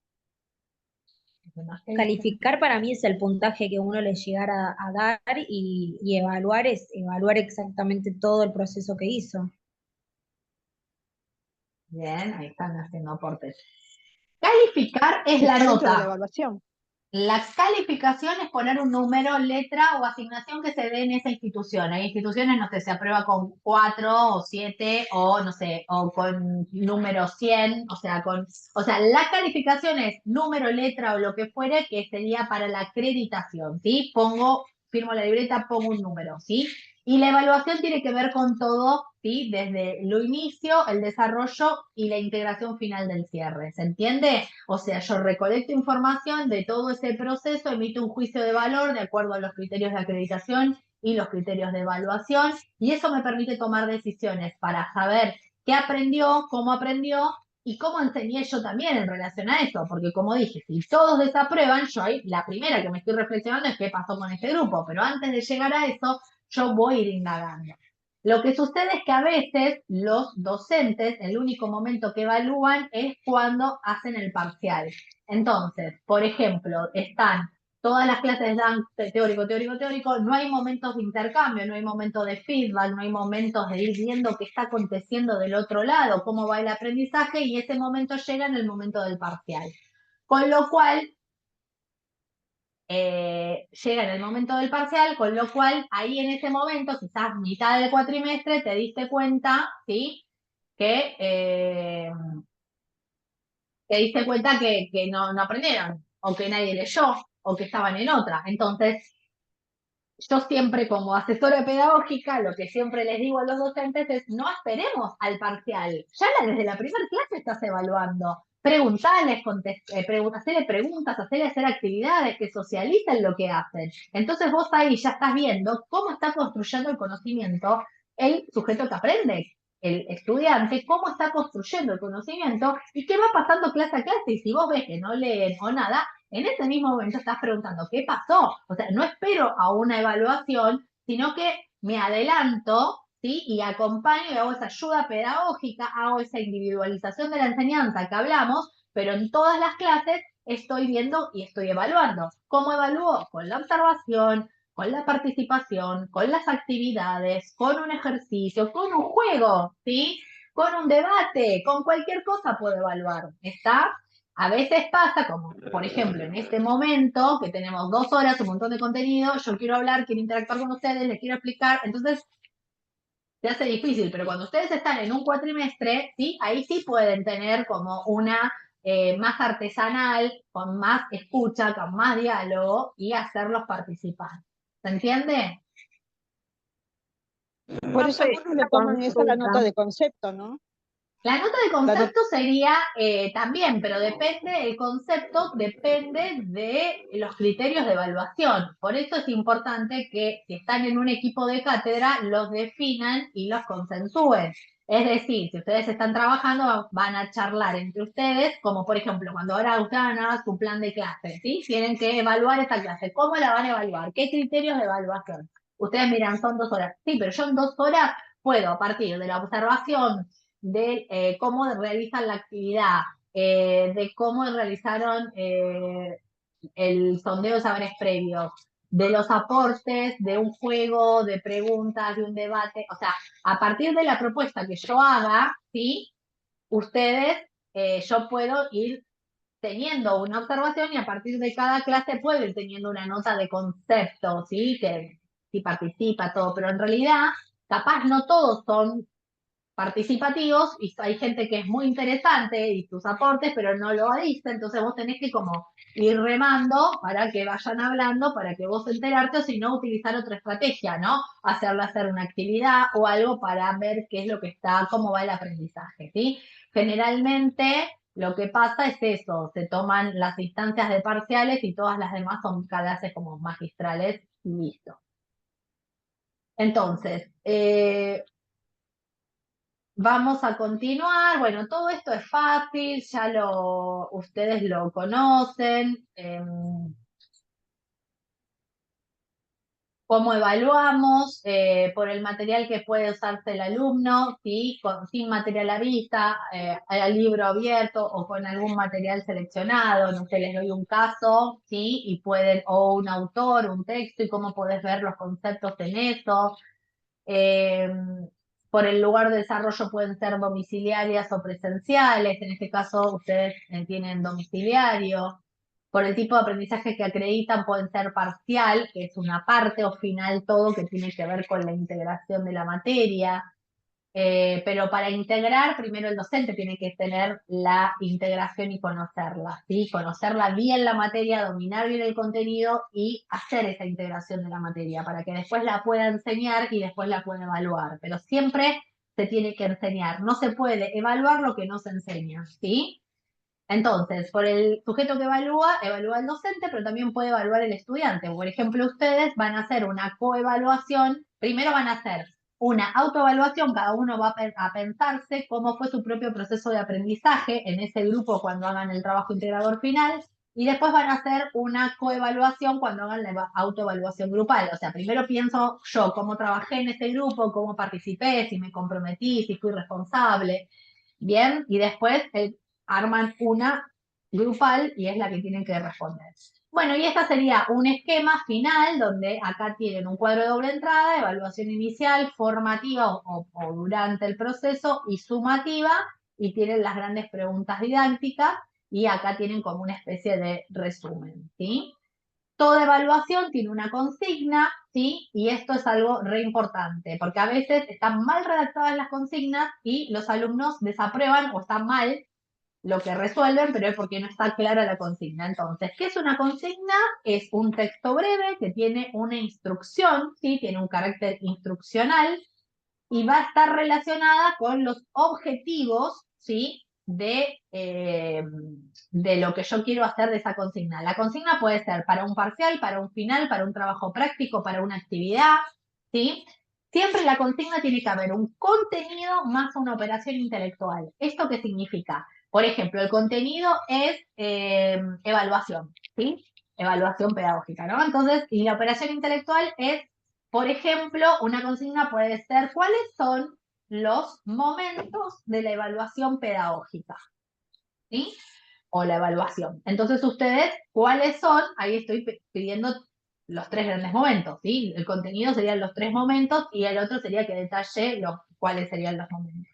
Speaker 1: ¿Los demás qué dicen?
Speaker 4: Calificar para mí es el puntaje que uno le llegara a dar, y evaluar es evaluar exactamente todo el proceso que hizo.
Speaker 1: Bien, ahí están haciendo aportes. Calificar es la
Speaker 9: Está dentro de la
Speaker 1: nota.
Speaker 9: evaluación.
Speaker 1: La calificación es poner un número, letra o asignación que se dé en esa institución. Hay instituciones, no sé, se aprueba con 4 o 7 o no sé, o con número 100, o sea, la calificación es número, letra o lo que fuere, que sería para la acreditación, ¿sí? Firmo la libreta, pongo un número, ¿sí? Y la evaluación tiene que ver con todo, ¿sí? Desde lo inicio, el desarrollo y la integración final del cierre. ¿Se entiende? O sea, yo recolecto información de todo ese proceso, emito un juicio de valor de acuerdo a los criterios de acreditación y los criterios de evaluación, y eso me permite tomar decisiones para saber qué aprendió, cómo aprendió y cómo enseñé yo también en relación a eso, porque como dije, si todos desaprueban, yo ahí la primera que me estoy reflexionando es qué pasó con este grupo, pero antes de llegar a eso, yo voy a ir indagando. Lo que sucede es que a veces los docentes, el único momento que evalúan es cuando hacen el parcial. Entonces, por ejemplo, todas las clases dan teórico, teórico, teórico, no hay momentos de intercambio, no hay momentos de feedback, no hay momentos de ir viendo qué está aconteciendo del otro lado, cómo va el aprendizaje, y ese momento llega en el momento del parcial. Con lo cual, llega en el momento del parcial, con lo cual ahí en ese momento, quizás mitad del cuatrimestre, te diste cuenta, ¿sí? Te diste cuenta que no aprendieron, o que nadie leyó, o que estaban en otra. Entonces, yo siempre como asesora pedagógica, lo que siempre les digo a los docentes es, no esperemos al parcial, ya desde la primera clase estás evaluando. Preguntales, hacerle preguntas, hacerle hacer actividades, que socialicen lo que hacen. Entonces vos ahí ya estás viendo cómo está construyendo el conocimiento el sujeto que aprende, el estudiante, cómo está construyendo el conocimiento y qué va pasando clase a clase. Y si vos ves que no leen o nada, en ese mismo momento estás preguntando, ¿qué pasó? O sea, no espero a una evaluación, sino que me adelanto, ¿sí? Y acompaño y hago esa ayuda pedagógica, hago esa individualización de la enseñanza que hablamos, pero en todas las clases estoy viendo y estoy evaluando. ¿Cómo evalúo? Con la observación, con la participación, con las actividades, con un ejercicio, con un juego, ¿sí? Con un debate, con cualquier cosa puedo evaluar. ¿Está? A veces pasa, como por ejemplo en este momento, que tenemos 2 horas, un montón de contenido, yo quiero hablar, quiero interactuar con ustedes, les quiero explicar, entonces se hace difícil, pero cuando ustedes están en un cuatrimestre, ¿sí? Ahí sí pueden tener como una más artesanal, con más escucha, con más diálogo y hacerlos participar. ¿Se entiende?
Speaker 9: Por eso algunos le toman esa la nota de concepto, ¿no?
Speaker 1: La nota de concepto sería también, pero depende, el concepto depende de los criterios de evaluación. Por eso es importante que si están en un equipo de cátedra, los definan y los consensúen. Es decir, si ustedes están trabajando, van a charlar entre ustedes, como por ejemplo, cuando ahora ustedes hagan su plan de clase, ¿sí? Tienen que evaluar esta clase. ¿Cómo la van a evaluar? ¿Qué criterios de evaluación? Ustedes miran, son 2 horas. Sí, pero yo en 2 horas puedo, a partir de la observación, de cómo realizan la actividad, de cómo realizaron el sondeo de saberes previos, de los aportes, de un juego, de preguntas, de un debate. O sea, a partir de la propuesta que yo haga, ¿sí? Ustedes, yo puedo ir teniendo una observación y a partir de cada clase puedo ir teniendo una nota de concepto, ¿sí? Que si participa todo, pero en realidad capaz no todos son participativos y hay gente que es muy interesante y tus aportes, pero no lo dice, entonces vos tenés que como ir remando para que vayan hablando, para que vos enterarte, o si no, utilizar otra estrategia, ¿no? Hacerle hacer una actividad o algo para ver qué es lo que está, cómo va el aprendizaje, ¿sí? Generalmente lo que pasa es eso, se toman las instancias de parciales y todas las demás son clases como magistrales y listo. Entonces, vamos a continuar. Bueno, todo esto es fácil, ustedes lo conocen. ¿Cómo evaluamos? Por el material que puede usarse el alumno, ¿sí? Sin material a vista, al libro abierto o con algún material seleccionado. No sé, les doy un caso, ¿sí? Y o un autor, un texto, y cómo podés ver los conceptos en eso. Por el lugar de desarrollo pueden ser domiciliarias o presenciales. En este caso, ustedes tienen domiciliario. Por el tipo de aprendizaje que acreditan pueden ser parcial, que es una parte, o final todo, que tiene que ver con la integración de la materia. Pero para integrar, primero el docente tiene que tener la integración y conocerla, ¿sí? Conocerla bien la materia, dominar bien el contenido y hacer esa integración de la materia para que después la pueda enseñar y después la pueda evaluar. Pero siempre se tiene que enseñar, no se puede evaluar lo que no se enseña, ¿sí? Entonces, por el sujeto que evalúa el docente, pero también puede evaluar el estudiante. Por ejemplo, ustedes van a hacer una coevaluación, primero van a hacer una autoevaluación, cada uno va a pensarse cómo fue su propio proceso de aprendizaje en ese grupo cuando hagan el trabajo integrador final, y después van a hacer una coevaluación cuando hagan la autoevaluación grupal. O sea, primero pienso yo cómo trabajé en ese grupo, cómo participé, si me comprometí, si fui responsable, bien, y después arman una grupal y es la que tienen que responder. Bueno, y esta sería un esquema final donde acá tienen un cuadro de doble entrada, evaluación inicial, formativa o durante el proceso y sumativa, y tienen las grandes preguntas didácticas y acá tienen como una especie de resumen, ¿sí? Toda evaluación tiene una consigna, ¿sí? Y esto es algo re importante, porque a veces están mal redactadas las consignas y los alumnos desaprueban o está mal lo que resuelven, pero es porque no está clara la consigna. Entonces, ¿qué es una consigna? Es un texto breve que tiene una instrucción, ¿sí? Tiene un carácter instruccional y va a estar relacionada con los objetivos, ¿sí? De lo que yo quiero hacer de esa consigna. La consigna puede ser para un parcial, para un final, para un trabajo práctico, para una actividad, ¿sí? Siempre la consigna tiene que haber un contenido más una operación intelectual. ¿Esto qué significa? Por ejemplo, el contenido es evaluación, ¿sí? Evaluación pedagógica, ¿no? Entonces, y la operación intelectual es, por ejemplo, una consigna puede ser, ¿cuáles son los momentos de la evaluación pedagógica? ¿Sí? O la evaluación. Entonces, ustedes, ¿cuáles son? Ahí estoy pidiendo los tres grandes momentos, ¿sí? El contenido serían los tres momentos y el otro sería que detalle cuáles serían los momentos.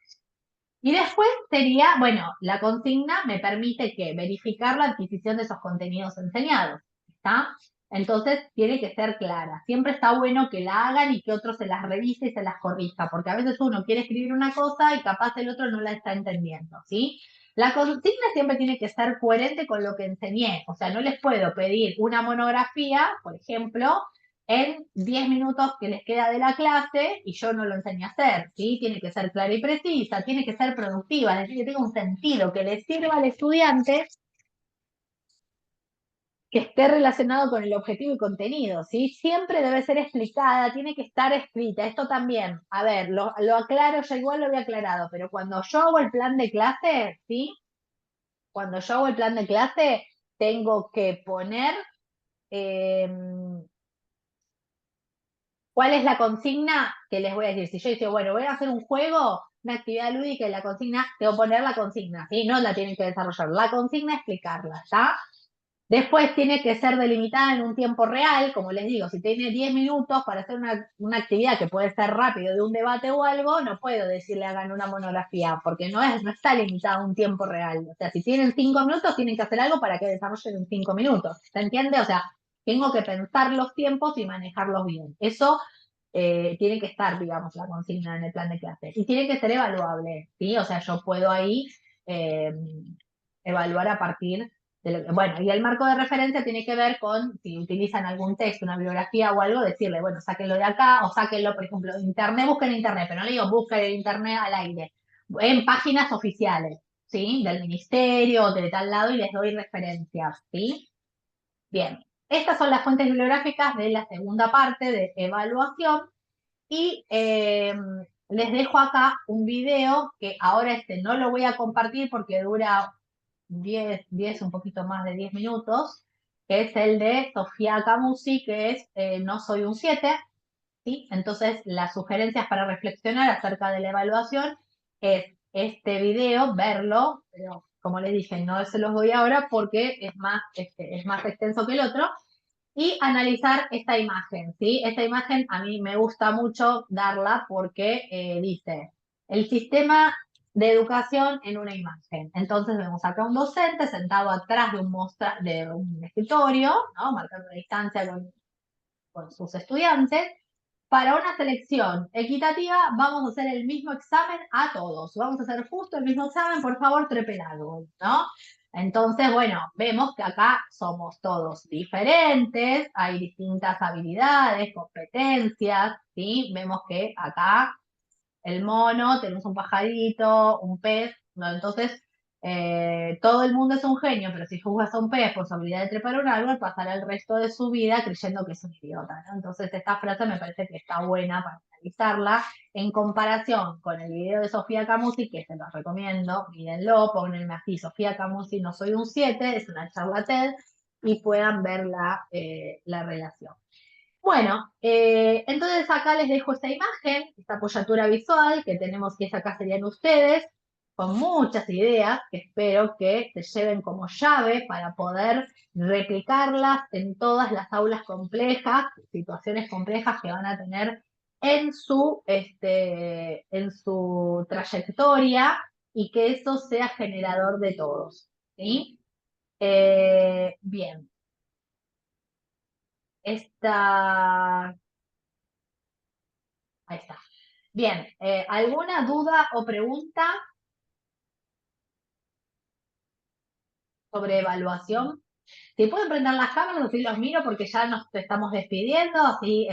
Speaker 1: Y después sería, bueno, la consigna me permite que verificar la adquisición de esos contenidos enseñados, ¿está? Entonces tiene que ser clara. Siempre está bueno que la hagan y que otro se las revise y se las corrija, porque a veces uno quiere escribir una cosa y capaz el otro no la está entendiendo, ¿sí? La consigna siempre tiene que ser coherente con lo que enseñé. O sea, no les puedo pedir una monografía, por ejemplo, en 10 minutos que les queda de la clase y yo no lo enseño a hacer, ¿sí? Tiene que ser clara y precisa, tiene que ser productiva, es decir, que tenga un sentido, que le sirva al estudiante, que esté relacionado con el objetivo y contenido, ¿sí? Siempre debe ser explicada, tiene que estar escrita. Esto también, a ver, lo aclaro, yo igual lo había aclarado, pero cuando yo hago el plan de clase, ¿sí? Cuando yo hago el plan de clase, tengo que poner... ¿cuál es la consigna que les voy a decir? Si yo digo, bueno, voy a hacer un juego, una actividad lúdica y la consigna, tengo que poner la consigna, ¿sí? No la tienen que desarrollar. La consigna, explicarla, ¿está? Después tiene que ser delimitada en un tiempo real, como les digo, si tiene 10 minutos para hacer una actividad que puede ser rápido de un debate o algo, no puedo decirle hagan una monografía, porque no está limitada a un tiempo real. O sea, si tienen 5 minutos, tienen que hacer algo para que desarrollen en 5 minutos. ¿Se entiende? O sea, tengo que pensar los tiempos y manejarlos bien. Eso tiene que estar, digamos, la consigna en el plan de clase. Y tiene que ser evaluable, ¿sí? O sea, yo puedo ahí eh, evaluar a partir bueno, y el marco de referencia tiene que ver con si utilizan algún texto, una bibliografía o algo, decirle, bueno, sáquenlo de acá o sáquenlo, por ejemplo, de internet, busquen en internet, pero no le digo busquen en internet al aire, en páginas oficiales, ¿sí? Del ministerio, de tal lado, y les doy referencias, ¿sí? Bien, estas son las fuentes bibliográficas de la segunda parte de evaluación y les dejo acá un video que ahora no lo voy a compartir porque dura 10, un poquito más de 10 minutos, que es el de Sofía Camusi, que es No soy un 7, ¿sí? Entonces, las sugerencias para reflexionar acerca de la evaluación es este video, verlo, pero como les dije, no se los doy ahora porque es más extenso que el otro, y analizar esta imagen, ¿sí? Esta imagen a mí me gusta mucho darla porque dice, el sistema de educación en una imagen. Entonces vemos acá un docente sentado atrás de un escritorio, ¿no? Marcando una distancia con sus estudiantes. Para una selección equitativa vamos a hacer el mismo examen a todos. Vamos a hacer justo el mismo examen, por favor, trepe el árbol, ¿no? Entonces, bueno, vemos que acá somos todos diferentes, hay distintas habilidades, competencias, ¿sí? Vemos que acá el mono, tenemos un pajarito, un pez, ¿no? Entonces, todo el mundo es un genio, pero si juzgas a un pez por su habilidad de trepar un árbol, pasará el resto de su vida creyendo que es un idiota, ¿no? Entonces, esta frase me parece que está buena para analizarla en comparación con el video de Sofía Camusi, que se los recomiendo, mírenlo, pónganme así, Sofía Camusi, no soy un 7, es una charla TED, y puedan ver la relación. Bueno, entonces acá les dejo esta imagen, esta apoyatura visual que tenemos, que acá serían ustedes, con muchas ideas que espero que se lleven como llave para poder replicarlas en todas las aulas complejas, situaciones complejas que van a tener en su trayectoria, y que eso sea generador de todos, ¿sí? Bien. Ahí está. Bien, ¿alguna duda o pregunta sobre evaluación? Si pueden prender las cámaras, así los miro porque ya nos estamos despidiendo, así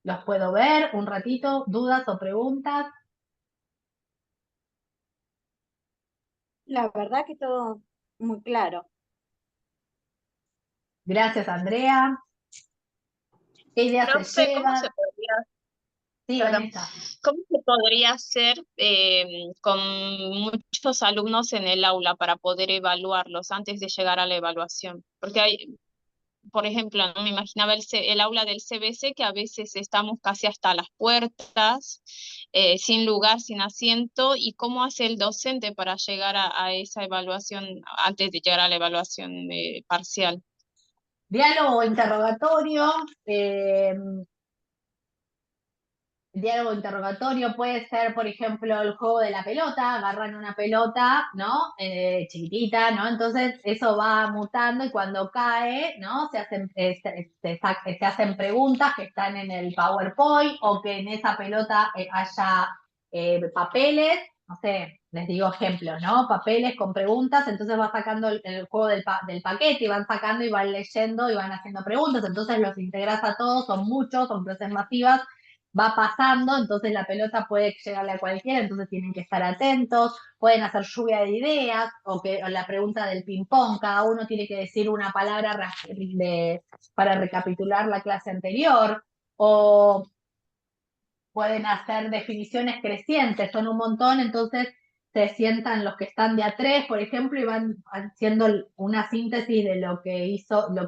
Speaker 1: los puedo ver un ratito. ¿Dudas o preguntas?
Speaker 8: La verdad que todo muy claro.
Speaker 1: Gracias, Andrea. ¿Qué ideas se
Speaker 11: Profe, ¿cómo
Speaker 1: llevan?
Speaker 11: se podría,
Speaker 1: Sí,
Speaker 11: perdón,
Speaker 1: Vanessa.
Speaker 11: cómo se podría hacer con muchos alumnos en el aula para poder evaluarlos antes de llegar a la evaluación? Porque hay, por ejemplo, no me imaginaba el aula del CBC, que a veces estamos casi hasta las puertas, sin lugar, sin asiento, y cómo hace el docente para llegar a esa evaluación antes de llegar a la evaluación parcial.
Speaker 1: Diálogo o interrogatorio. Diálogo interrogatorio puede ser, por ejemplo, el juego de la pelota, agarran una pelota, ¿no? Chiquitita, ¿no? Entonces eso va mutando y cuando cae, ¿no? Se hacen preguntas que están en el PowerPoint, o que en esa pelota haya papeles, no sé, les digo ejemplos, ¿no? Papeles con preguntas, entonces va sacando el juego del paquete, y van sacando y van leyendo y van haciendo preguntas, entonces los integras a todos, son muchos, son clases masivas, va pasando, entonces la pelota puede llegarle a cualquiera, entonces tienen que estar atentos, pueden hacer lluvia de ideas, o la pregunta del ping-pong, cada uno tiene que decir una palabra para recapitular la clase anterior, o pueden hacer definiciones crecientes, son un montón, entonces se sientan los que están de a 3, por ejemplo, y van haciendo una síntesis de lo que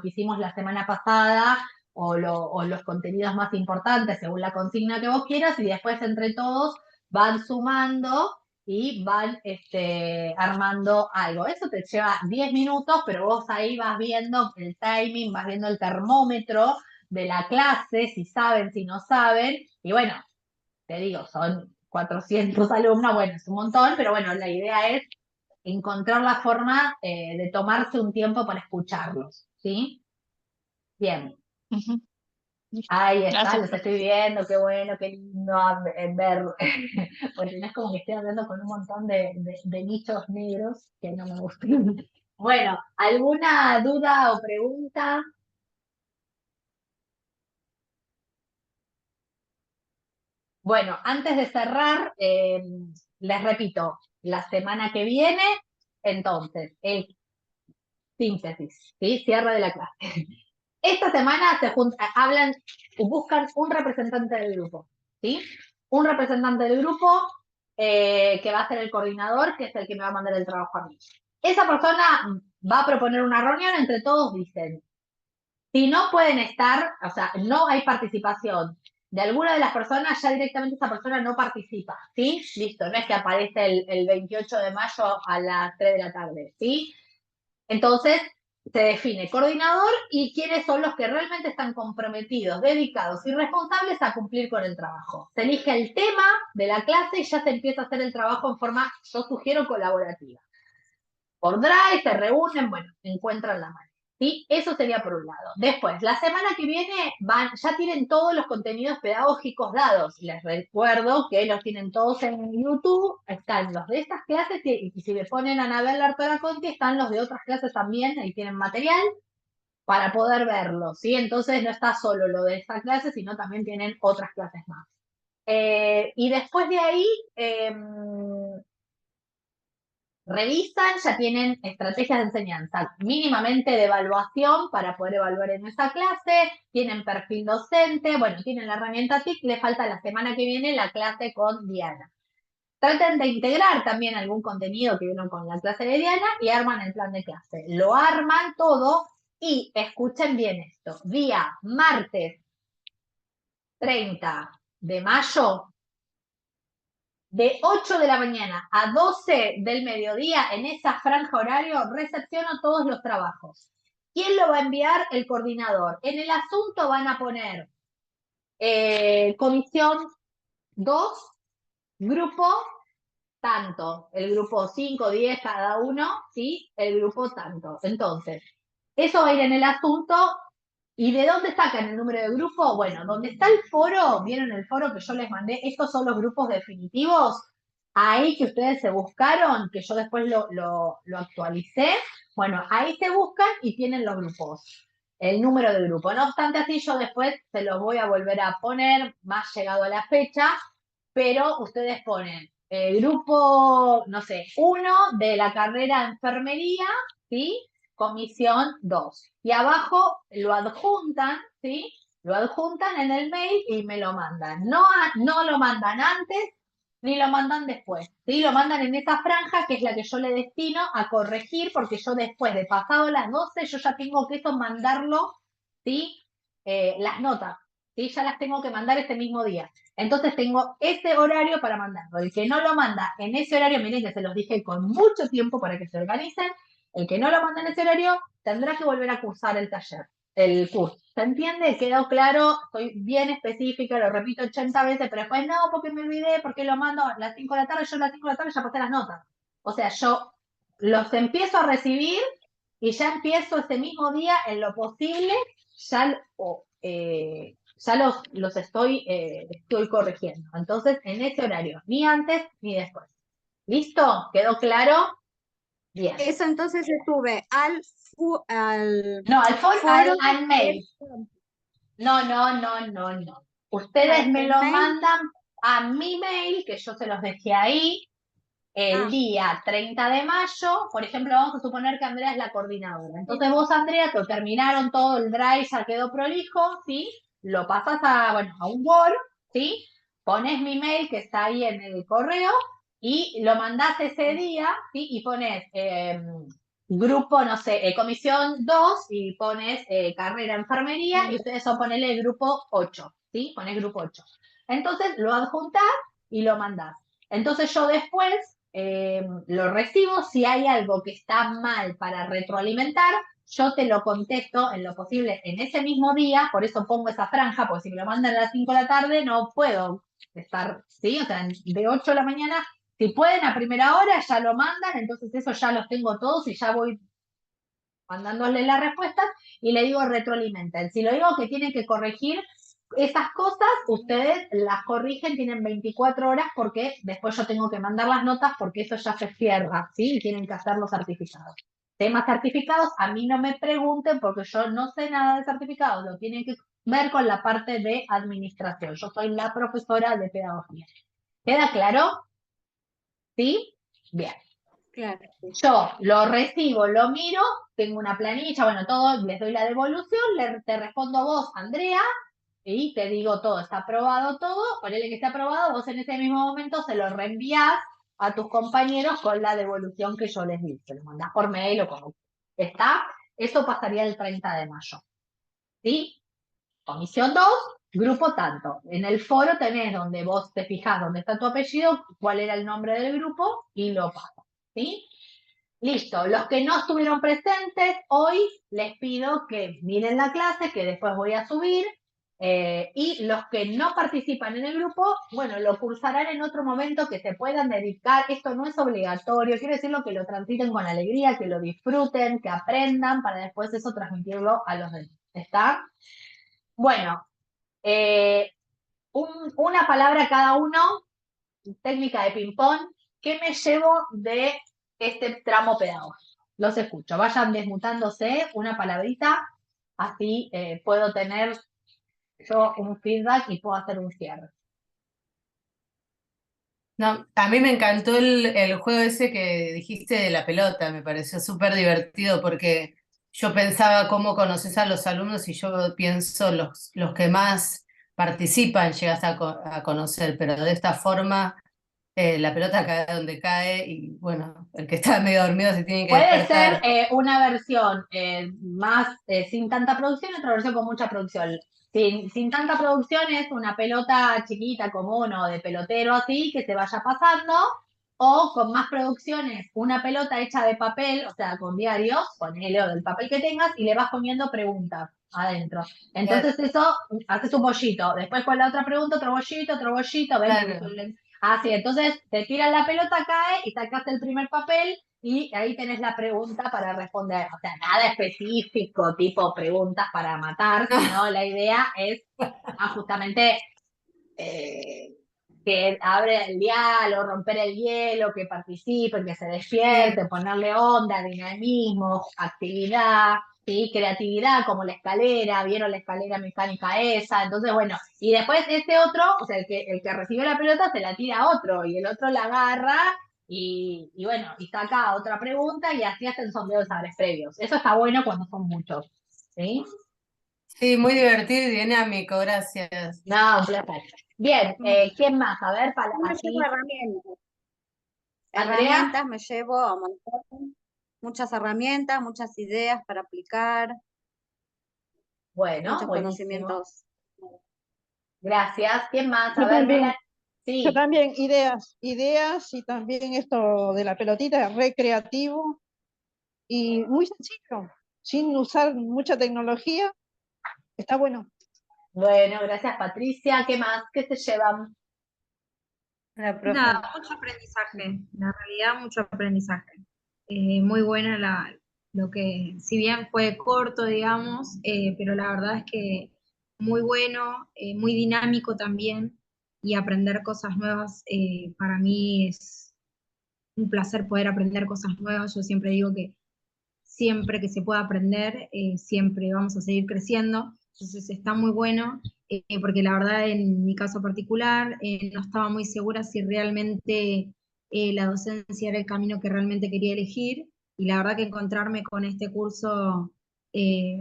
Speaker 1: hicimos la semana pasada, o los contenidos más importantes según la consigna que vos quieras, y después entre todos van sumando y van armando algo. Eso te lleva 10 minutos, pero vos ahí vas viendo el timing, vas viendo el termómetro de la clase, si saben, si no saben, y bueno, te digo, son 400 alumnos, bueno, es un montón, pero bueno, la idea es encontrar la forma de tomarse un tiempo para escucharlos, ¿sí? Bien. Ahí está,
Speaker 11: Gracias,
Speaker 1: los estoy viendo, qué bueno, qué lindo ver, porque no es como que estoy hablando con un montón de nichos negros que no me gustan. Bueno, ¿alguna duda o pregunta? Bueno, antes de cerrar, les repito, la semana que viene, entonces, el síntesis, ¿sí? Cierre de la clase. Esta semana buscan un representante del grupo, ¿sí? Un representante del grupo que va a ser el coordinador, que es el que me va a mandar el trabajo a mí. Esa persona va a proponer una reunión, entre todos dicen, si no pueden estar, o sea, no hay participación de alguna de las personas, ya directamente esa persona no participa, ¿sí? Listo, no es que aparece el 28 de mayo a las 3 de la tarde, ¿sí? Entonces, se define coordinador y quiénes son los que realmente están comprometidos, dedicados y responsables a cumplir con el trabajo. Se elige el tema de la clase y ya se empieza a hacer el trabajo en forma, yo sugiero, colaborativa. Por Drive, se reúnen, bueno, encuentran la manera. ¿Sí? Eso sería por un lado. Después, la semana que viene ya tienen todos los contenidos pedagógicos dados. Les recuerdo que los tienen todos en YouTube. Están los de estas clases y si le ponen a Anabel Artola Conti, están los de otras clases también. Ahí tienen material para poder verlo. ¿Sí? Entonces no está solo lo de esta clase, sino también tienen otras clases más. Y después de ahí, revisan, ya tienen estrategias de enseñanza mínimamente de evaluación para poder evaluar en esa clase, tienen perfil docente, bueno, tienen la herramienta TIC, le falta la semana que viene la clase con Diana. Traten de integrar también algún contenido que vieron con la clase de Diana y arman el plan de clase. Lo arman todo y escuchen bien esto. Día martes 30 de mayo, de 8 de la mañana a 12 del mediodía, en esa franja horario, recepciono todos los trabajos. ¿Quién lo va a enviar? El coordinador. En el asunto van a poner comisión 2, grupo tanto, el grupo 5, 10 cada uno, ¿sí? El grupo tanto. Entonces, eso va a ir en el asunto. ¿Y de dónde sacan el número de grupo? Bueno, donde está el foro, ¿vieron el foro que yo les mandé? Estos son los grupos definitivos. Ahí que ustedes se buscaron, que yo después lo actualicé. Bueno, ahí se buscan y tienen los grupos, el número de grupo. No obstante, así yo después se los voy a volver a poner más llegado a la fecha, pero ustedes ponen grupo, no sé, 1 de la carrera de enfermería, ¿sí? Comisión 2. Y abajo lo adjuntan, ¿sí? Lo adjuntan en el mail y me lo mandan. No lo mandan antes ni lo mandan después, ¿sí? Lo mandan en esa franja que es la que yo le destino a corregir, porque yo después de pasado las 12 yo ya tengo que eso mandarlo, ¿sí? Las notas, ¿sí? Ya las tengo que mandar ese mismo día. Entonces tengo ese horario para mandarlo. El que no lo manda en ese horario, miren que se los dije con mucho tiempo para que se organicen, el que no lo manda en ese horario tendrá que volver a cursar el taller, el curso. ¿Se entiende? ¿Quedó claro? Soy bien específica, lo repito 80 veces, pero después no, porque me olvidé, porque lo mando a las 5 de la tarde, yo a las 5 de la tarde ya pasé las notas. O sea, yo los empiezo a recibir y ya empiezo ese mismo día, en lo posible, ya los estoy corrigiendo. Entonces, en ese horario, ni antes ni después. ¿Listo? ¿Quedó claro? Bien.
Speaker 8: Eso entonces estuve
Speaker 1: No, al mail. No. Ustedes me lo mandan a mi mail, que yo se los dejé ahí, el día 30 de mayo. Por ejemplo, vamos a suponer que Andrea es la coordinadora. Entonces vos, Andrea, te terminaron todo el drive, ya quedó prolijo, ¿sí? Lo pasas a un Word, ¿sí? Pones mi mail que está ahí en el correo y lo mandás ese día, ¿sí? Y pones grupo, no sé, comisión 2 y pones carrera enfermería y ustedes son ponerle el grupo 8, ¿sí? Ponés grupo 8. Entonces lo adjuntás y lo mandás. Entonces yo después lo recibo. Si hay algo que está mal para retroalimentar, yo te lo contesto en lo posible en ese mismo día. Por eso pongo esa franja, porque si me lo mandan a las 5 de la tarde no puedo estar, ¿sí? O sea, de 8 de la mañana, si pueden a primera hora ya lo mandan, entonces eso ya los tengo todos y ya voy mandándole las respuestas y le digo retroalimenten. Si lo digo que tienen que corregir esas cosas, ustedes las corrigen, tienen 24 horas porque después yo tengo que mandar las notas porque eso ya se cierra, ¿sí? Y tienen que hacer los certificados. Temas certificados, a mí no me pregunten porque yo no sé nada de certificados, lo tienen que ver con la parte de administración. Yo soy la profesora de pedagogía. ¿Queda claro? ¿Sí? Bien.
Speaker 8: Claro.
Speaker 1: Yo lo recibo, lo miro, tengo una planilla, bueno, todo, les doy la devolución, te respondo vos, Andrea, y te digo todo, está aprobado todo, ponele que está aprobado, vos en ese mismo momento se lo reenvías a tus compañeros con la devolución que yo les di, se lo mandás por mail o como está, eso pasaría el 30 de mayo, ¿sí? Comisión 2, grupo tanto. En el foro tenés donde vos te fijás dónde está tu apellido, cuál era el nombre del grupo y lo pasas, ¿sí? Listo, los que no estuvieron presentes, hoy les pido que miren la clase, que después voy a subir, y los que no participan en el grupo, bueno, lo cursarán en otro momento, que se puedan dedicar. Esto no es obligatorio, quiero decirlo, que lo transiten con alegría, que lo disfruten, que aprendan, para después eso transmitirlo a los demás. ¿Está? Bueno, una palabra cada uno, técnica de ping-pong. ¿Qué me llevo de este tramo pedagógico? Los escucho, vayan desmutándose una palabrita, así puedo tener yo un feedback y puedo hacer un cierre.
Speaker 7: No, a mí me encantó el juego ese que dijiste de la pelota, me pareció súper divertido porque yo pensaba cómo conoces a los alumnos y yo pienso los que más participan llegas a conocer, pero de esta forma la pelota cae donde cae y bueno, el que está medio dormido se tiene que
Speaker 1: Puede ser
Speaker 7: despertar.
Speaker 1: una versión más sin tanta producción y otra versión con mucha producción. Sin tanta producción es una pelota chiquita común o de pelotero así que se vaya pasando, o con más producciones una pelota hecha de papel, o sea, con diarios, ponele o del papel que tengas y le vas poniendo preguntas adentro. Entonces eso, haces un bollito, después con la otra pregunta otro bollito, ¿ven?
Speaker 7: Claro.
Speaker 1: Así, entonces te tiran la pelota, cae y sacaste el primer papel y ahí tenés la pregunta para responder. O sea, nada específico, tipo preguntas para matar, sino la idea es justamente que abre el diálogo, romper el hielo, que participen, que se despierten, ponerle onda, dinamismo, actividad, ¿sí? Creatividad, como la escalera, vieron la escalera mecánica esa. Entonces, bueno, y después este otro, o sea, el que recibió la pelota se la tira a otro y el otro la agarra y bueno, y saca otra pregunta y así hacen sondeo de saberes previos. Eso está bueno cuando son muchos, ¿sí?
Speaker 7: Sí, muy divertido y dinámico, gracias.
Speaker 1: No, un placer. Bien, ¿quién más? A ver, para
Speaker 8: Yo me llevo
Speaker 1: aquí.
Speaker 8: herramientas.
Speaker 1: Andrea.
Speaker 8: Herramientas, me llevo a montar muchas herramientas, muchas ideas para aplicar,
Speaker 1: Bueno,
Speaker 8: muchos
Speaker 1: buenísimo.
Speaker 8: conocimientos.
Speaker 1: Gracias. ¿Quién más? A
Speaker 9: Yo
Speaker 1: ver,
Speaker 9: también,
Speaker 1: Melanie.
Speaker 9: yo
Speaker 1: Sí,
Speaker 9: también, ideas y también esto de la pelotita recreativo y muy sencillo, sin usar mucha tecnología, está bueno.
Speaker 1: bueno, gracias, Patricia. ¿Qué más? ¿Qué se llevan?
Speaker 7: La profe.
Speaker 4: Nada, mucho aprendizaje, la realidad, mucho aprendizaje. Muy buena lo que, si bien fue corto, digamos, pero la verdad es que muy bueno, muy dinámico también, y aprender cosas nuevas, para mí es un placer poder aprender cosas nuevas. Yo siempre digo que siempre que se pueda aprender, siempre vamos a seguir creciendo. Entonces está muy bueno, porque la verdad en mi caso particular no estaba muy segura si realmente la docencia era el camino que realmente quería elegir, y la verdad que encontrarme con este curso, eh,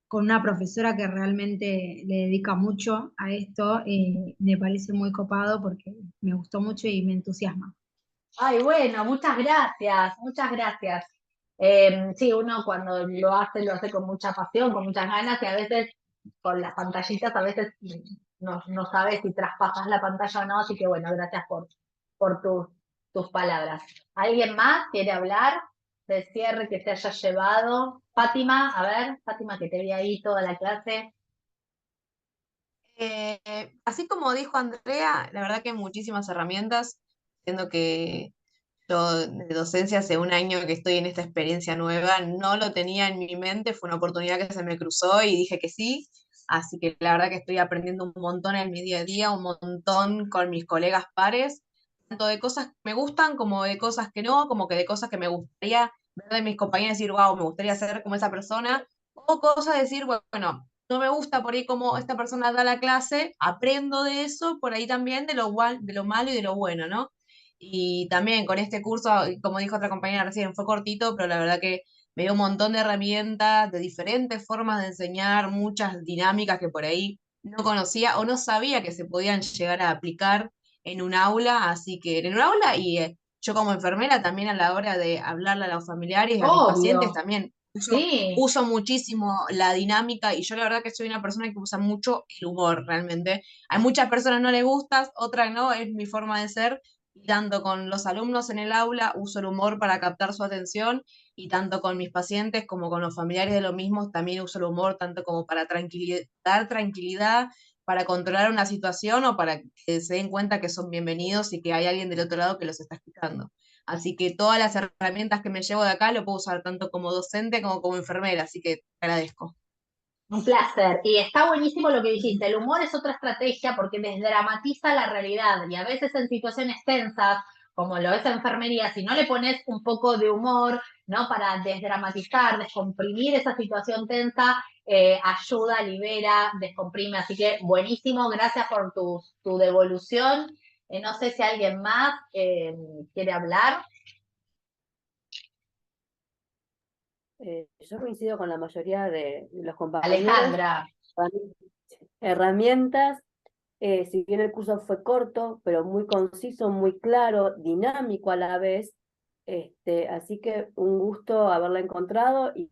Speaker 4: con una profesora que realmente le dedica mucho a esto, me parece muy copado porque me gustó mucho y me entusiasma.
Speaker 1: Ay, bueno, muchas gracias, muchas gracias. Sí, uno cuando lo hace con mucha pasión, con muchas ganas, y a veces con las pantallitas, a veces no sabes si traspasas la pantalla o no, así que bueno, gracias por tus palabras. ¿Alguien más quiere hablar de cierre que te haya llevado? Fátima, a ver, Fátima, que te vi ahí toda la clase.
Speaker 12: Así como dijo Andrea, la verdad que muchísimas herramientas, siendo que yo de docencia hace un año que estoy en esta experiencia nueva, no lo tenía en mi mente, fue una oportunidad que se me cruzó y dije que sí, así que la verdad que estoy aprendiendo un montón en mi día a día, un montón con mis colegas pares, tanto de cosas que me gustan como de cosas que no, como que de cosas que me gustaría ver de mis compañeros y decir, wow, me gustaría ser como esa persona, o cosas de decir, bueno, no me gusta por ahí cómo esta persona da la clase, aprendo de eso, por ahí también de lo malo y de lo bueno, ¿no? Y también con este curso, como dijo otra compañera recién, fue cortito, pero la verdad que me dio un montón de herramientas, de diferentes formas de enseñar, muchas dinámicas que por ahí no conocía o no sabía que se podían llegar a aplicar en un aula, así que en un aula y yo como enfermera también a la hora de hablarle a los familiares y a mis pacientes
Speaker 1: Obvio,
Speaker 12: también
Speaker 1: sí.
Speaker 12: uso muchísimo la dinámica y yo la verdad que soy una persona que usa mucho el humor realmente. A muchas personas no les gusta, otras no, es mi forma de ser Y tanto con los alumnos en el aula uso el humor para captar su atención, y tanto con mis pacientes como con los familiares de los mismos también uso el humor, tanto como para dar tranquilidad, para controlar una situación o para que se den cuenta que son bienvenidos y que hay alguien del otro lado que los está escuchando. Así que todas las herramientas que me llevo de acá lo puedo usar tanto como docente como enfermera, así que te agradezco.
Speaker 1: Un placer. Y está buenísimo lo que dijiste. El humor es otra estrategia porque desdramatiza la realidad y a veces en situaciones tensas, como lo es enfermería, si no le pones un poco de humor, ¿no? Para desdramatizar, descomprimir esa situación tensa, ayuda, libera, descomprime. Así que buenísimo, gracias por tu devolución. No sé si alguien más quiere hablar.
Speaker 13: Yo coincido con la mayoría de los compañeros.
Speaker 1: Alejandra.
Speaker 13: Herramientas, si bien el curso fue corto, pero muy conciso, muy claro, dinámico a la vez, así que un gusto haberla encontrado y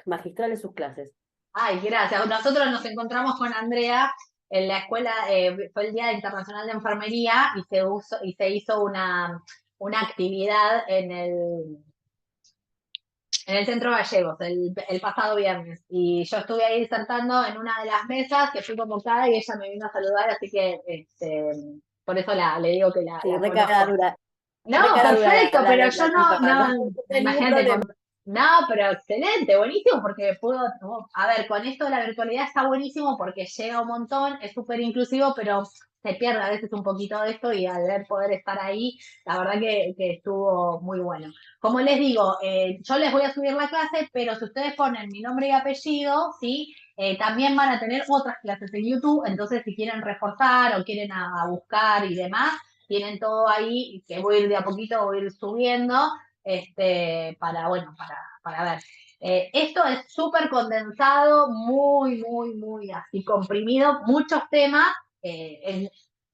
Speaker 13: magistrales sus clases.
Speaker 1: Ay, gracias. Nosotros nos encontramos con Andrea en la escuela, fue el Día Internacional de Enfermería y se hizo una actividad en el Centro Gallegos el pasado viernes. Y yo estuve ahí disertando en una de las mesas que fui convocada y ella me vino a saludar, así que por eso le digo que la conozco. No, perfecto, pero yo no, imagínate, no, pero excelente, buenísimo, porque a ver, con esto de la virtualidad está buenísimo porque llega un montón, es súper inclusivo, pero se pierde a veces un poquito de esto y al poder estar ahí, la verdad que estuvo muy bueno. Como les digo, yo les voy a subir la clase, pero si ustedes ponen mi nombre y apellido, ¿sí? También van a tener otras clases en YouTube, entonces si quieren reforzar o quieren a buscar y demás, tienen todo ahí, que voy a ir de a poquito, voy a ir subiendo, para ver. Esto es súper condensado, muy así comprimido, muchos temas en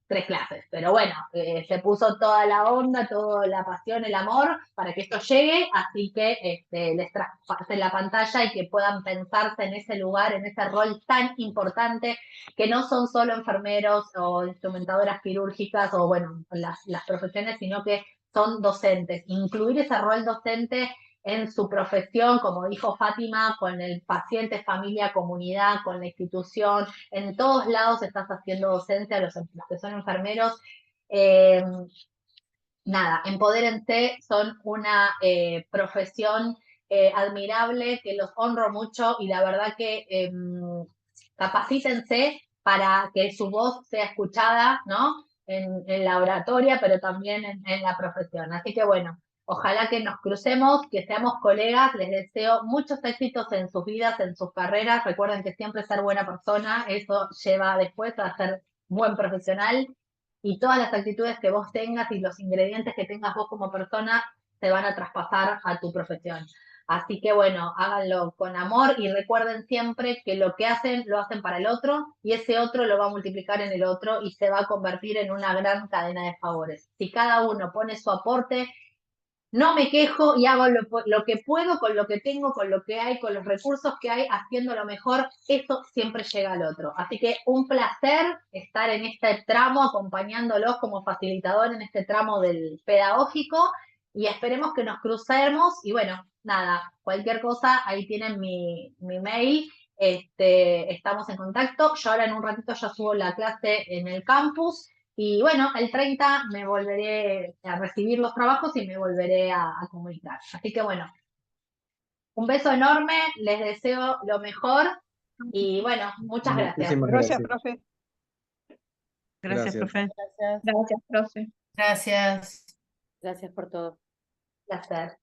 Speaker 1: 3 clases, pero bueno, se puso toda la onda, toda la pasión, el amor para que esto llegue, así que les traspase la pantalla y que puedan pensarse en ese lugar, en ese rol tan importante, que no son solo enfermeros o instrumentadoras quirúrgicas o bueno, las profesiones, sino que son docentes. Incluir ese rol docente en su profesión, como dijo Fátima, con el paciente, familia, comunidad, con la institución, en todos lados estás haciendo docencia, los que son enfermeros. Nada, empodérense, son una profesión admirable, que los honro mucho y la verdad que capacítense para que su voz sea escuchada, ¿no? En la oratoria, pero también en la profesión. Así que bueno, ojalá que nos crucemos, que seamos colegas, les deseo muchos éxitos en sus vidas, en sus carreras. Recuerden que siempre ser buena persona, eso lleva después a ser buen profesional y todas las actitudes que vos tengas y los ingredientes que tengas vos como persona se van a traspasar a tu profesión. Así que bueno, háganlo con amor y recuerden siempre que lo que hacen lo hacen para el otro y ese otro lo va a multiplicar en el otro y se va a convertir en una gran cadena de favores. Si cada uno pone su aporte, no me quejo y hago lo que puedo con lo que tengo, con lo que hay, con los recursos que hay, haciendo lo mejor, eso siempre llega al otro. Así que un placer estar en este tramo, acompañándolos como facilitador en este tramo del pedagógico y esperemos que nos crucemos y bueno, nada, cualquier cosa, ahí tienen mi mail, estamos en contacto. Yo ahora en un ratito ya subo la clase en el campus. Y bueno, el 30 me volveré a recibir los trabajos y me volveré a comunicar. Así que bueno, un beso enorme, les deseo lo mejor y bueno, muchas gracias.
Speaker 2: Muchísimas
Speaker 9: Gracias,
Speaker 2: gracias.
Speaker 9: profe.
Speaker 7: Gracias, profe.
Speaker 12: Gracias, profe.
Speaker 7: Gracias.
Speaker 13: Gracias por todo.
Speaker 1: Placer.